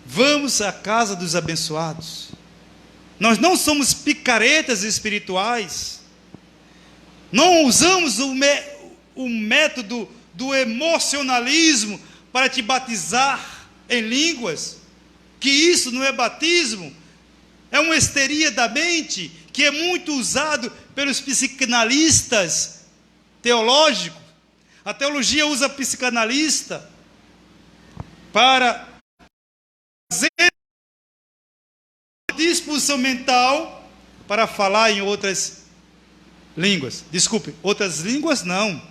vamos à casa dos abençoados. Nós não somos picaretas espirituais, não usamos o método do emocionalismo para te batizar em línguas, que isso não é batismo, é uma histeria da mente, que é muito usado pelos psicanalistas teológicos. A teologia usa psicanalista para fazer disposição mental para falar em outras línguas. Desculpe, outras línguas não.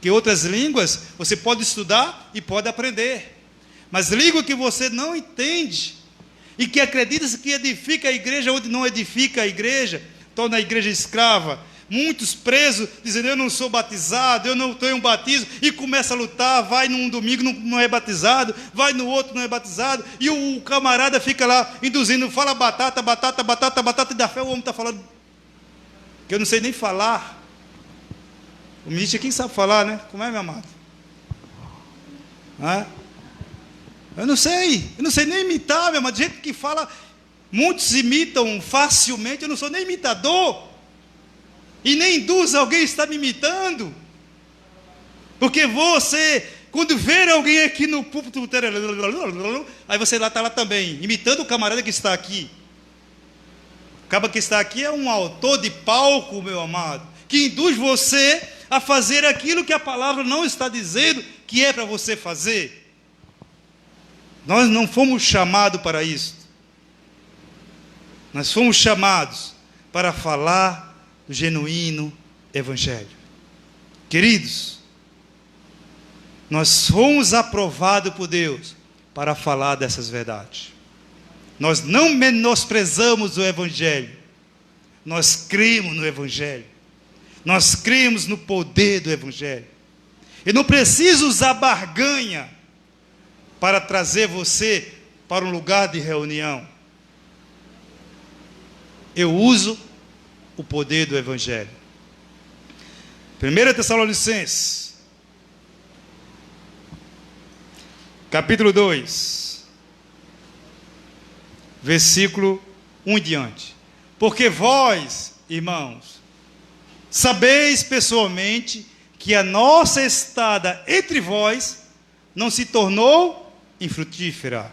Que outras línguas você pode estudar e pode aprender. Mas língua que você não entende e que acredita que edifica a igreja onde não edifica a igreja, torna a igreja escrava. Muitos presos dizendo: eu não sou batizado, eu não tenho um batismo, e começa a lutar, vai num domingo, não é batizado, vai no outro, não é batizado, e o camarada fica lá induzindo, fala batata, batata, batata, batata, e da fé o homem está falando, que eu não sei nem falar. O ministro é quem sabe falar, né? Como é, meu amado? Eu não sei nem imitar, meu amado. Do jeito que fala, muitos imitam facilmente, eu não sou nem imitador, e nem induz alguém a estar me imitando, porque você Quando ver alguém aqui no púlpito, aí você está lá também, imitando o camarada que está aqui. O cara que está aqui é um autor de palco, meu amado, que induz você a fazer aquilo que a palavra não está dizendo que é para você fazer. Nós não fomos chamados para isso. Nós fomos chamados para falar do genuíno Evangelho. Queridos, nós fomos aprovados por Deus para falar dessas verdades. Nós não menosprezamos o Evangelho. Nós cremos no Evangelho. Nós cremos no poder do Evangelho. Eu não preciso usar barganha para trazer você para um lugar de reunião. Eu uso o poder do Evangelho. 1 Tessalonicenses, capítulo 2, versículo 1 em diante. Porque vós, irmãos, sabeis pessoalmente que a nossa estada entre vós não se tornou infrutífera.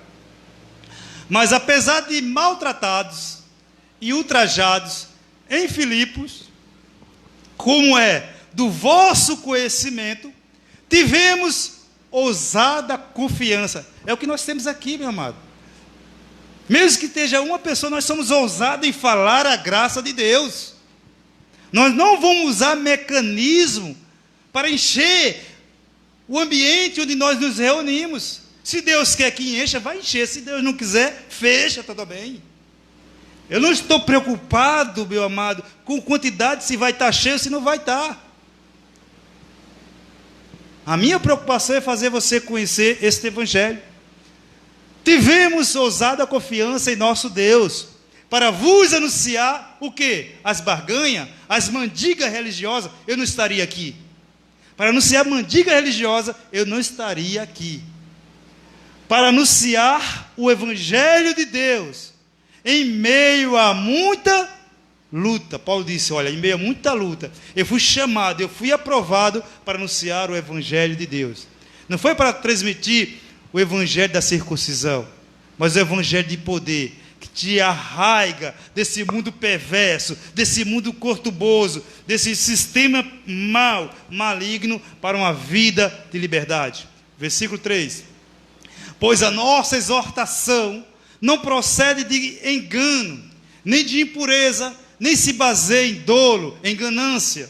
Mas apesar de maltratados e ultrajados em Filipos, como é do vosso conhecimento, tivemos ousada confiança. É o que nós temos aqui, meu amado. Mesmo que esteja uma pessoa, nós somos ousados em falar a graça de Deus. Nós não vamos usar mecanismo para encher o ambiente onde nós nos reunimos. Se Deus quer que encha, vai encher. Se Deus não quiser, fecha, tudo bem. Eu não estou preocupado, meu amado, com quantidade, se vai estar cheio, se não vai estar. A minha preocupação é fazer você conhecer este Evangelho. Tivemos ousada confiança em nosso Deus, para vos anunciar o quê? As barganhas, as mandigas religiosas, eu não estaria aqui. Para anunciar mandiga religiosa, eu não estaria aqui. Para anunciar o Evangelho de Deus, em meio a muita luta. Paulo disse, olha, em meio a muita luta, eu fui chamado, eu fui aprovado para anunciar o Evangelho de Deus. Não foi para transmitir o Evangelho da circuncisão, mas o Evangelho de poder, que te arraiga desse mundo perverso, desse mundo cortuboso, desse sistema mau, maligno, para uma vida de liberdade. Versículo 3. Pois a nossa exortação não procede de engano, nem de impureza, nem se baseia em dolo, em ganância.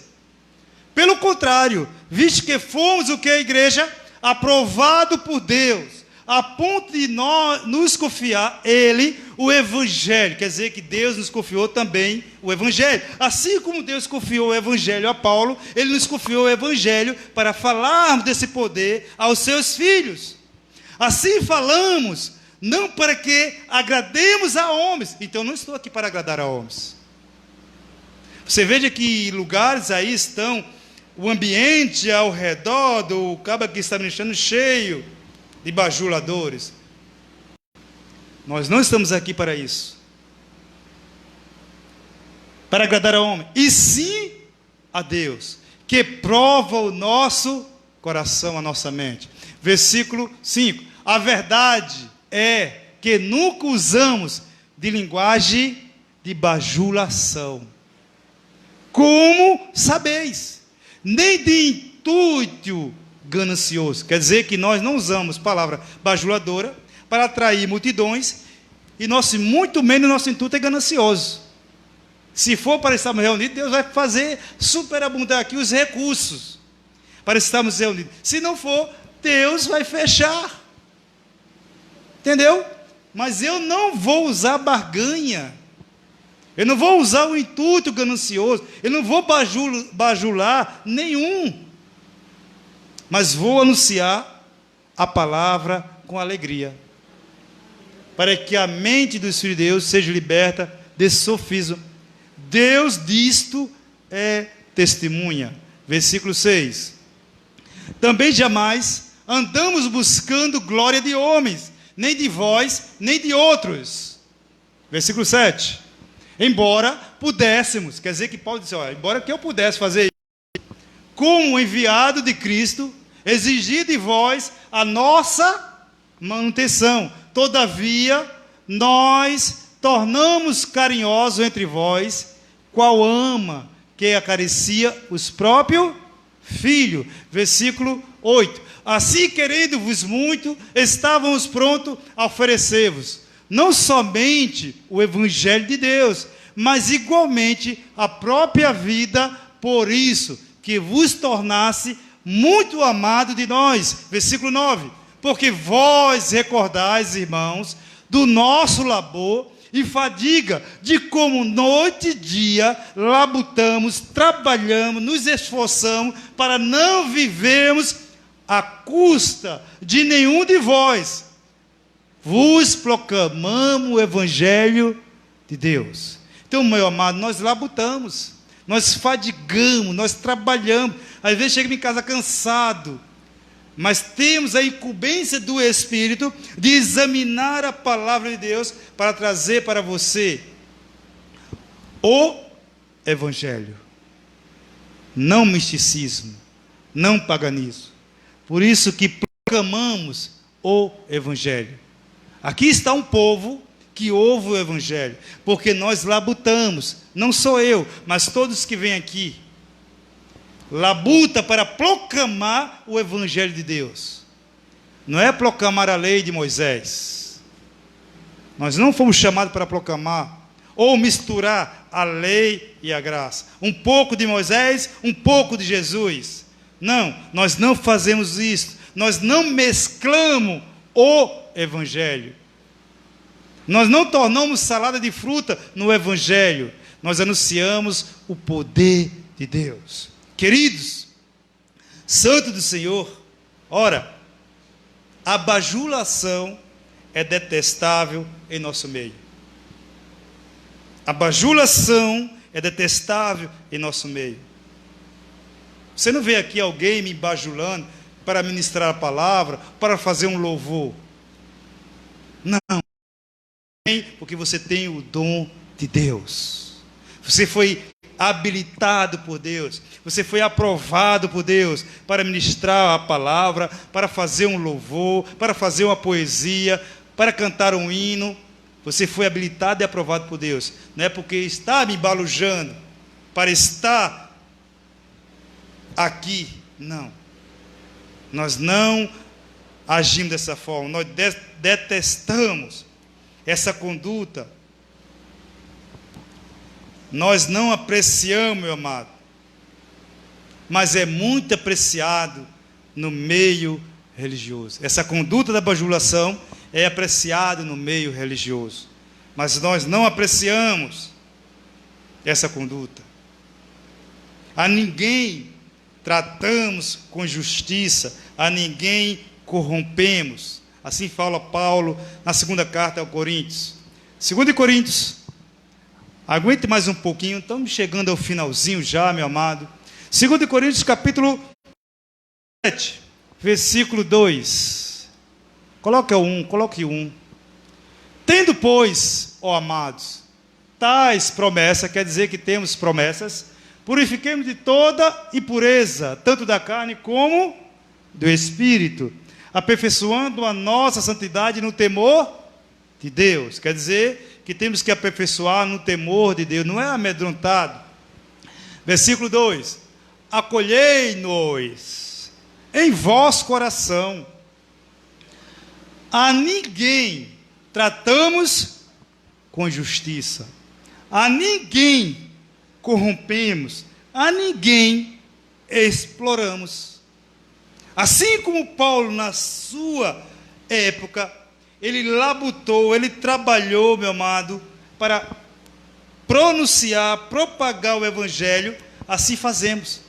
Pelo contrário, visto que fomos o que a igreja, aprovado por Deus, a ponto de nós nos confiar Ele, o Evangelho. Quer dizer que Deus nos confiou também o Evangelho. Assim como Deus confiou o Evangelho a Paulo, Ele nos confiou o Evangelho para falarmos desse poder aos seus filhos. Assim falamos, não para que agrademos a homens. Então não estou aqui para agradar a homens. Você veja que lugares aí estão, o ambiente ao redor do cabo que está ministrando cheio de bajuladores. Nós não estamos aqui para isso, para agradar a homem, e sim a Deus, que prova o nosso coração, a nossa mente. Versículo 5. A verdade é que nunca usamos de linguagem de bajulação, como sabeis, nem de intuito ganancioso. Quer dizer que nós não usamos palavra bajuladora para atrair multidões, e muito menos nosso intuito é ganancioso. Se for para estarmos reunidos, Deus vai fazer superabundar aqui os recursos para estarmos reunidos. Se não for, Deus vai fechar. Entendeu? Mas eu não vou usar barganha. Eu não vou usar o intuito ganancioso. Eu não vou bajular nenhum. Mas vou anunciar a palavra com alegria, para que a mente dos filhos de Deus seja liberta desse sofisma. Deus disto é testemunha. Versículo 6. Também jamais andamos buscando glória de homens, nem de vós, nem de outros. Versículo 7. Embora pudéssemos, quer dizer que Paulo disse, olha, embora que eu pudesse fazer isso, como enviado de Cristo, exigir de vós a nossa manutenção. Todavia, nós tornamos carinhosos entre vós, qual ama que acaricia os próprios filhos. Versículo 8. Assim, querendo-vos muito, estávamos prontos a oferecer-vos, não somente o Evangelho de Deus, mas igualmente a própria vida, por isso, que vos tornasse muito amado de nós. Versículo 9. Porque vós recordais, irmãos, do nosso labor e fadiga, de como noite e dia labutamos, trabalhamos, nos esforçamos para não vivermos à custa de nenhum de vós. Vos proclamamos o Evangelho de Deus. Então, meu amado, nós labutamos, nós fadigamos, nós trabalhamos. Às vezes chegamos em casa cansado, mas temos a incumbência do Espírito de examinar a palavra de Deus para trazer para você o Evangelho. Não misticismo, não paganismo. Por isso que proclamamos o Evangelho. Aqui está um povo que ouve o Evangelho, porque nós labutamos, não sou eu, mas todos que vêm aqui, labuta para proclamar o Evangelho de Deus. Não é proclamar a lei de Moisés. Nós não fomos chamados para proclamar ou misturar a lei e a graça. Um pouco de Moisés, um pouco de Jesus. Não, nós não fazemos isso. Nós não mesclamos o Evangelho. Nós não tornamos salada de fruta no Evangelho. Nós anunciamos o poder de Deus. Queridos, santo do Senhor, ora, a bajulação é detestável em nosso meio. A bajulação é detestável em nosso meio. Você não vê aqui alguém me bajulando para ministrar a palavra, para fazer um louvor. Não. Porque você tem o dom de Deus. Você foi habilitado por Deus. Você foi aprovado por Deus para ministrar a palavra, para fazer um louvor, para fazer uma poesia, para cantar um hino. Você foi habilitado e aprovado por Deus. Não é porque está me balujando para estar aqui. Não. Nós não agimos dessa forma. Nós detestamos essa conduta. Nós não apreciamos, meu amado, mas é muito apreciado no meio religioso. Essa conduta da bajulação é apreciada no meio religioso, mas nós não apreciamos essa conduta. A ninguém tratamos com justiça, a ninguém corrompemos. Assim fala Paulo na segunda carta aos Coríntios. 2 Coríntios, aguente mais um pouquinho, estamos chegando ao finalzinho já, meu amado. 2 Coríntios capítulo 7, versículo 2. Coloque o 1. Tendo, pois, ó amados, tais promessas, quer dizer que temos promessas, purifiquemos de toda impureza, tanto da carne como do espírito, aperfeiçoando a nossa santidade no temor de Deus. Quer dizer que temos que aperfeiçoar no temor de Deus, não é amedrontado. Versículo 2: acolhei-nos em vosso coração, a ninguém tratamos com justiça, a ninguém corrompemos, a ninguém exploramos. Assim como Paulo, na sua época, ele labutou, ele trabalhou, meu amado, para pronunciar, propagar o Evangelho, assim fazemos.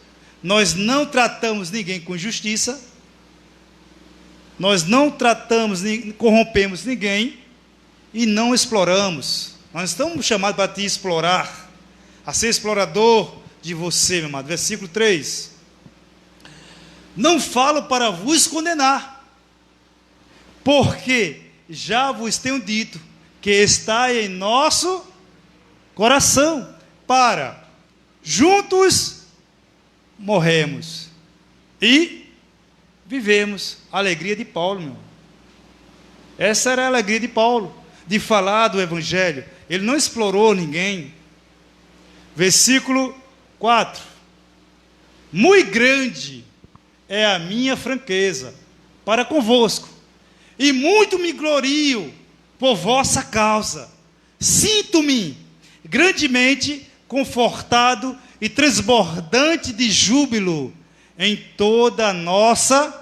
Nós não tratamos ninguém com justiça, nós não tratamos, corrompemos ninguém e não exploramos. Nós estamos chamados para te explorar, a ser explorador de você, meu amado. Versículo 3. Não falo para vos condenar, porque já vos tenho dito que está em nosso coração, para juntos morremos e vivemos a alegria de Paulo, meu. Essa era a alegria de Paulo, de falar do Evangelho. Ele não explorou ninguém. Versículo 4. Muito grande é a minha franqueza para convosco, e muito me glorio por vossa causa. Sinto-me grandemente confortado e transbordante de júbilo em toda a nossa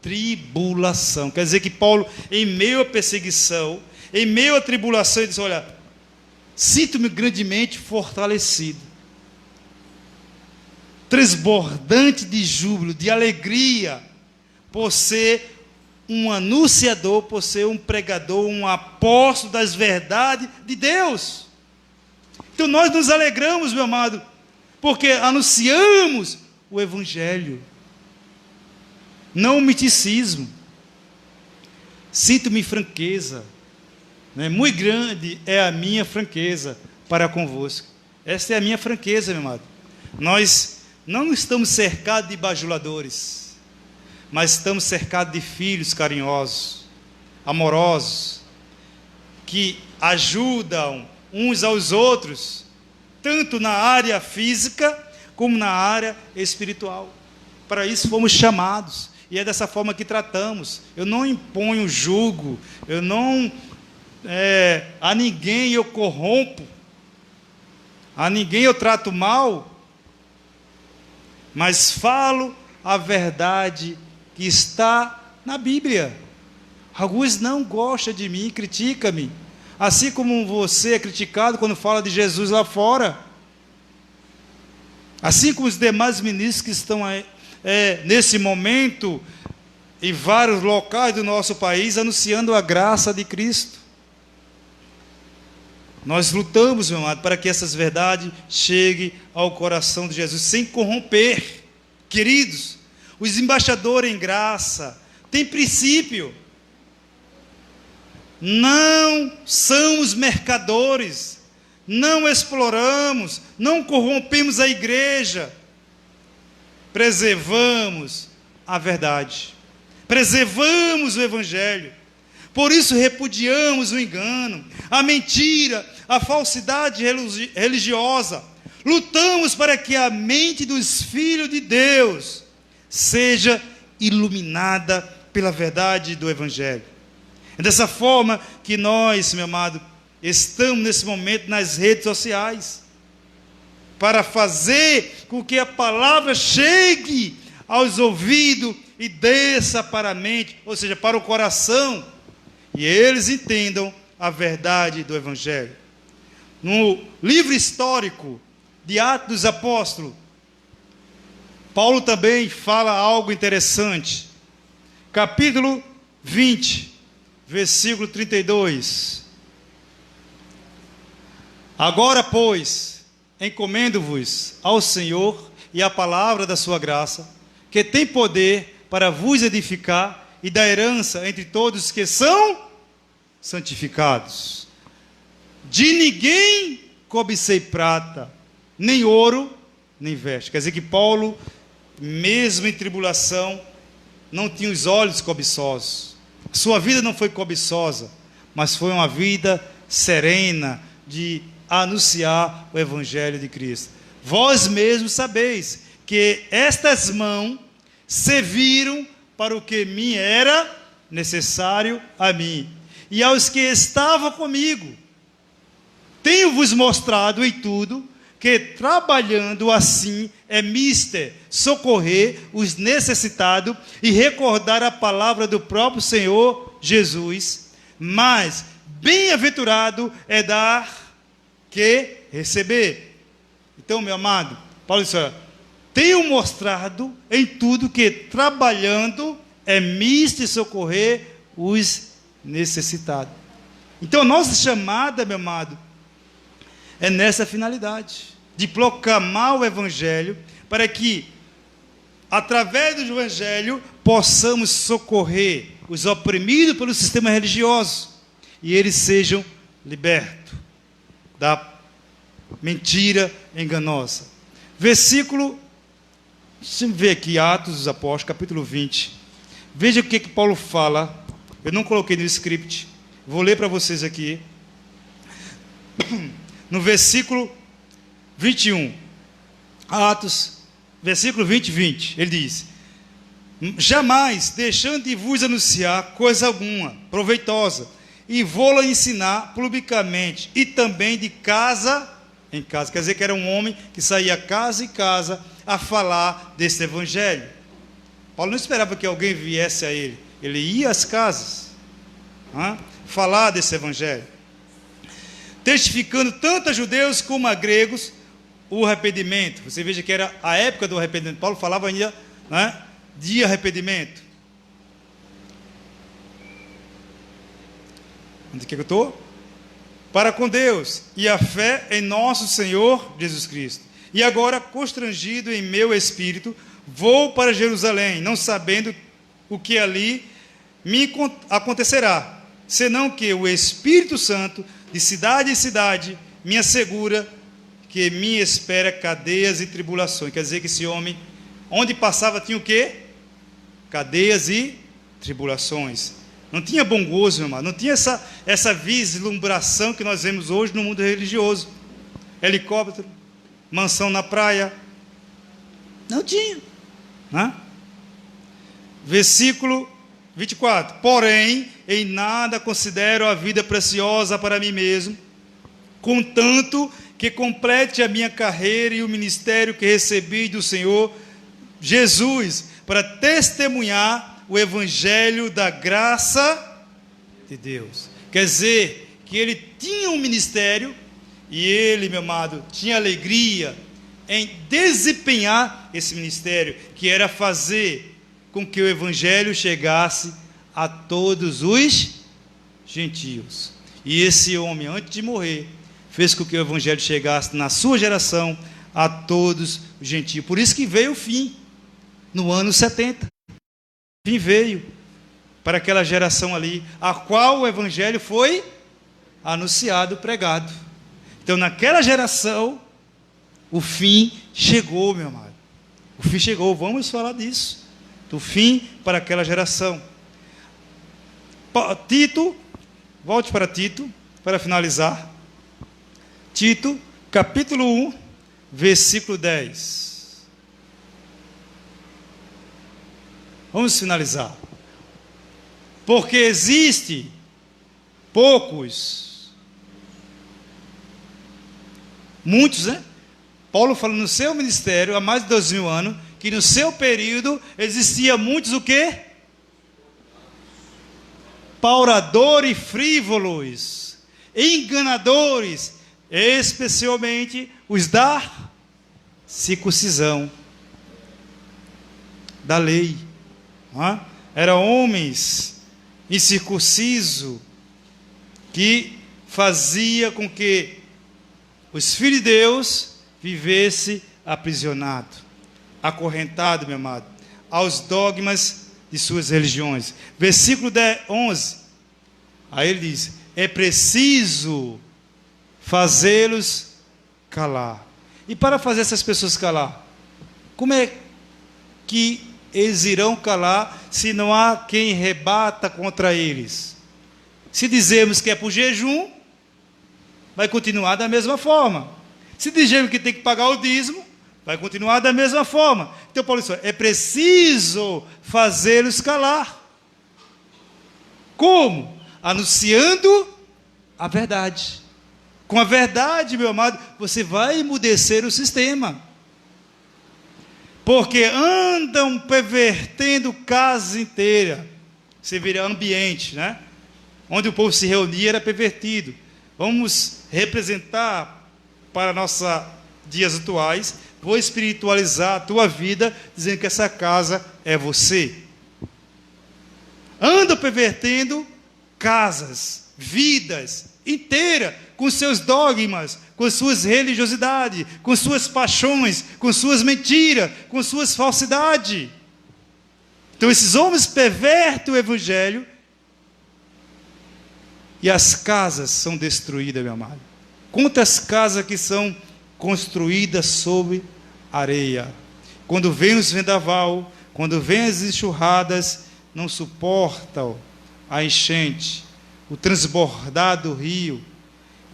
tribulação. Quer dizer que Paulo, em meio à perseguição, em meio à tribulação, ele diz: olha, sinto-me grandemente fortalecido, transbordante de júbilo, de alegria, por ser um anunciador, por ser um pregador, um apóstolo das verdades de Deus. Então nós nos alegramos, meu amado, porque anunciamos o Evangelho, não o miticismo. Sinto-me franqueza, né? Muito grande é a minha franqueza para convosco. Esta é a minha franqueza, meu amado. Nós não estamos cercados de bajuladores, mas estamos cercados de filhos carinhosos, amorosos, que ajudam uns aos outros, tanto na área física como na área espiritual. Para isso fomos chamados, e é dessa forma que tratamos. Eu não imponho jugo, eu não a ninguém eu corrompo, a ninguém eu trato mal, mas falo a verdade que está na Bíblia. Alguns não gostam de mim, criticam-me, assim como você é criticado quando fala de Jesus lá fora, assim como os demais ministros que estão aí, nesse momento, em vários locais do nosso país, anunciando a graça de Cristo. Nós lutamos, meu amado, para que essas verdades cheguem ao coração de Jesus, sem corromper. Queridos, os embaixadores em graça têm princípio. Não somos mercadores, não exploramos, não corrompemos a igreja. Preservamos a verdade, preservamos o Evangelho. Por isso repudiamos o engano, a mentira, a falsidade religiosa. Lutamos para que a mente dos filhos de Deus seja iluminada pela verdade do Evangelho. É dessa forma que nós, meu amado, estamos nesse momento nas redes sociais, para fazer com que a palavra chegue aos ouvidos e desça para a mente, ou seja, para o coração, e eles entendam a verdade do Evangelho. No livro histórico de Atos dos Apóstolos, Paulo também fala algo interessante. Capítulo 20, versículo 32. Agora, pois, encomendo-vos ao Senhor e à palavra da sua graça, que tem poder para vos edificar e dar herança entre todos que são santificados. De ninguém cobicei prata, nem ouro, nem veste. Quer dizer que Paulo, mesmo em tribulação, não tinha os olhos cobiçosos. Sua vida não foi cobiçosa, mas foi uma vida serena de anunciar o Evangelho de Cristo. Vós mesmos sabeis que estas mãos serviram para o que me era necessário a mim e aos que estavam comigo. Tenho-vos mostrado em tudo que, trabalhando assim, é mister socorrer os necessitados e recordar a palavra do próprio Senhor Jesus. Mas bem-aventurado é dar que receber. Então, meu amado, Paulo disse: tenho mostrado em tudo que, trabalhando, é mister socorrer os necessitados. Então, a nossa chamada, meu amado, é nessa finalidade, de proclamar o Evangelho, para que, através do Evangelho, possamos socorrer os oprimidos pelo sistema religioso, e eles sejam libertos da mentira enganosa. Versículo, deixa eu ver aqui, Atos dos Apóstolos, capítulo 20, Veja o que Paulo fala. Eu não coloquei no script. Vou ler para vocês aqui. No versículo 21. Atos, versículo 20 e 20. Ele diz: jamais deixando de vos anunciar coisa alguma proveitosa, e vou-la ensinar publicamente, e também de casa em casa. Quer dizer que era um homem que saía casa em casa a falar desse evangelho. Paulo não esperava que alguém viesse a ele. Ele ia às casas falar desse evangelho, testificando tanto a judeus como a gregos o arrependimento. Você veja que era a época do arrependimento. Paulo falava ainda de arrependimento. Onde que eu estou? Para com Deus e a fé em nosso Senhor Jesus Cristo. E agora, constrangido em meu espírito, vou para Jerusalém, não sabendo o que ali me acontecerá, senão que o Espírito Santo, de cidade em cidade, me assegura que me espera cadeias e tribulações. Quer dizer que esse homem, onde passava, tinha o quê? Cadeias e tribulações. Não tinha bom gozo, meu irmão. Não tinha essa vislumbração que nós vemos hoje no mundo religioso. Helicóptero, mansão na praia. Não tinha. Versículo 24. Porém, em nada considero a vida preciosa para mim mesmo, contanto que complete a minha carreira e o ministério que recebi do Senhor Jesus, para testemunhar o evangelho da graça de Deus. Quer dizer, que ele tinha um ministério, e ele, meu amado, tinha alegria em desempenhar esse ministério, que era fazer com que o evangelho chegasse a todos os gentios. E esse homem, antes de morrer, fez com que o evangelho chegasse na sua geração a todos os gentios. Por isso que veio o fim, no ano 70. O fim veio para aquela geração ali, a qual o evangelho foi anunciado, pregado. Então, naquela geração, o fim chegou, meu amado. O fim chegou, vamos falar disso. Do fim para aquela geração. Tito, volte para Tito, para finalizar. Tito, capítulo 1, versículo 10. Vamos finalizar. Porque existe muitos, Paulo fala no seu ministério, há mais de 2000 anos, que no seu período existia muitos o quê? Pauradores frívolos, enganadores, especialmente os da circuncisão, da lei. Eram homens incircuncisos que fazia com que os filhos de Deus vivessem aprisionados, acorrentados, meu amado, aos dogmas de suas religiões. Versículo 11, aí ele diz: é preciso fazê-los calar. E para fazer essas pessoas calar, como é que eles irão calar se não há quem rebata contra eles? Se dizemos que é por jejum, vai continuar da mesma forma. Se dizemos que tem que pagar o dízimo, vai continuar da mesma forma. Então Paulo disse: é preciso fazê-los calar. Como? Anunciando a verdade. Com a verdade, meu amado, você vai emudecer o sistema. Porque andam pervertendo casas inteiras. Você vira ambiente, onde o povo se reunia era pervertido. Vamos representar para nossos dias atuais. Vou espiritualizar a tua vida, dizendo que essa casa é você. Andam pervertendo casas, vidas inteiras, com seus dogmas, com suas religiosidades, com suas paixões, com suas mentiras, com suas falsidades. Então esses homens pervertem o evangelho e as casas são destruídas, meu amado. Quantas casas que são construídas sobre areia? Quando vem os vendaval, quando vem as enxurradas, não suportam a enchente, o transbordar do rio,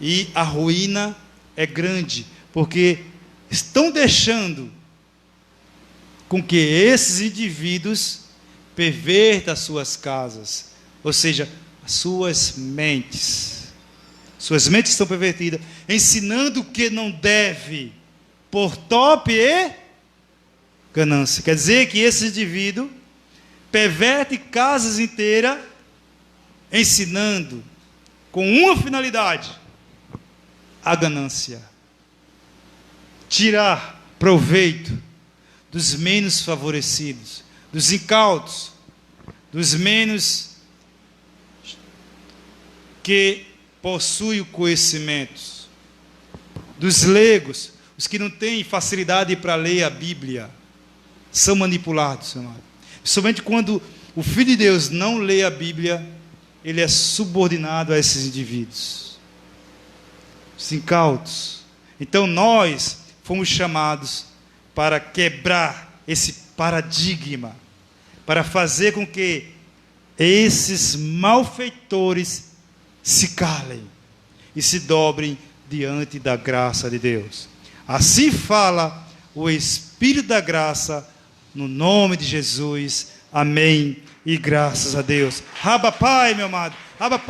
e a ruína é grande, porque estão deixando com que esses indivíduos pervertam as suas casas, ou seja, as suas mentes. Suas mentes estão pervertidas, ensinando o que não deve, por top e ganância. Quer dizer que esse indivíduo perverte casas inteiras, ensinando com uma finalidade: a ganância. Tirar proveito dos menos favorecidos, dos incautos, dos menos que possuem o conhecimento, dos leigos, os que não têm facilidade para ler a Bíblia, são manipulados, amado. Somente quando o Filho de Deus não lê a Bíblia, ele é subordinado a esses indivíduos, os incautos. Então nós fomos chamados para quebrar esse paradigma, para fazer com que esses malfeitores se calem e se dobrem diante da graça de Deus. Assim fala o Espírito da graça, no nome de Jesus. Amém e graças a Deus. Abba Pai, meu amado. Abba Pai.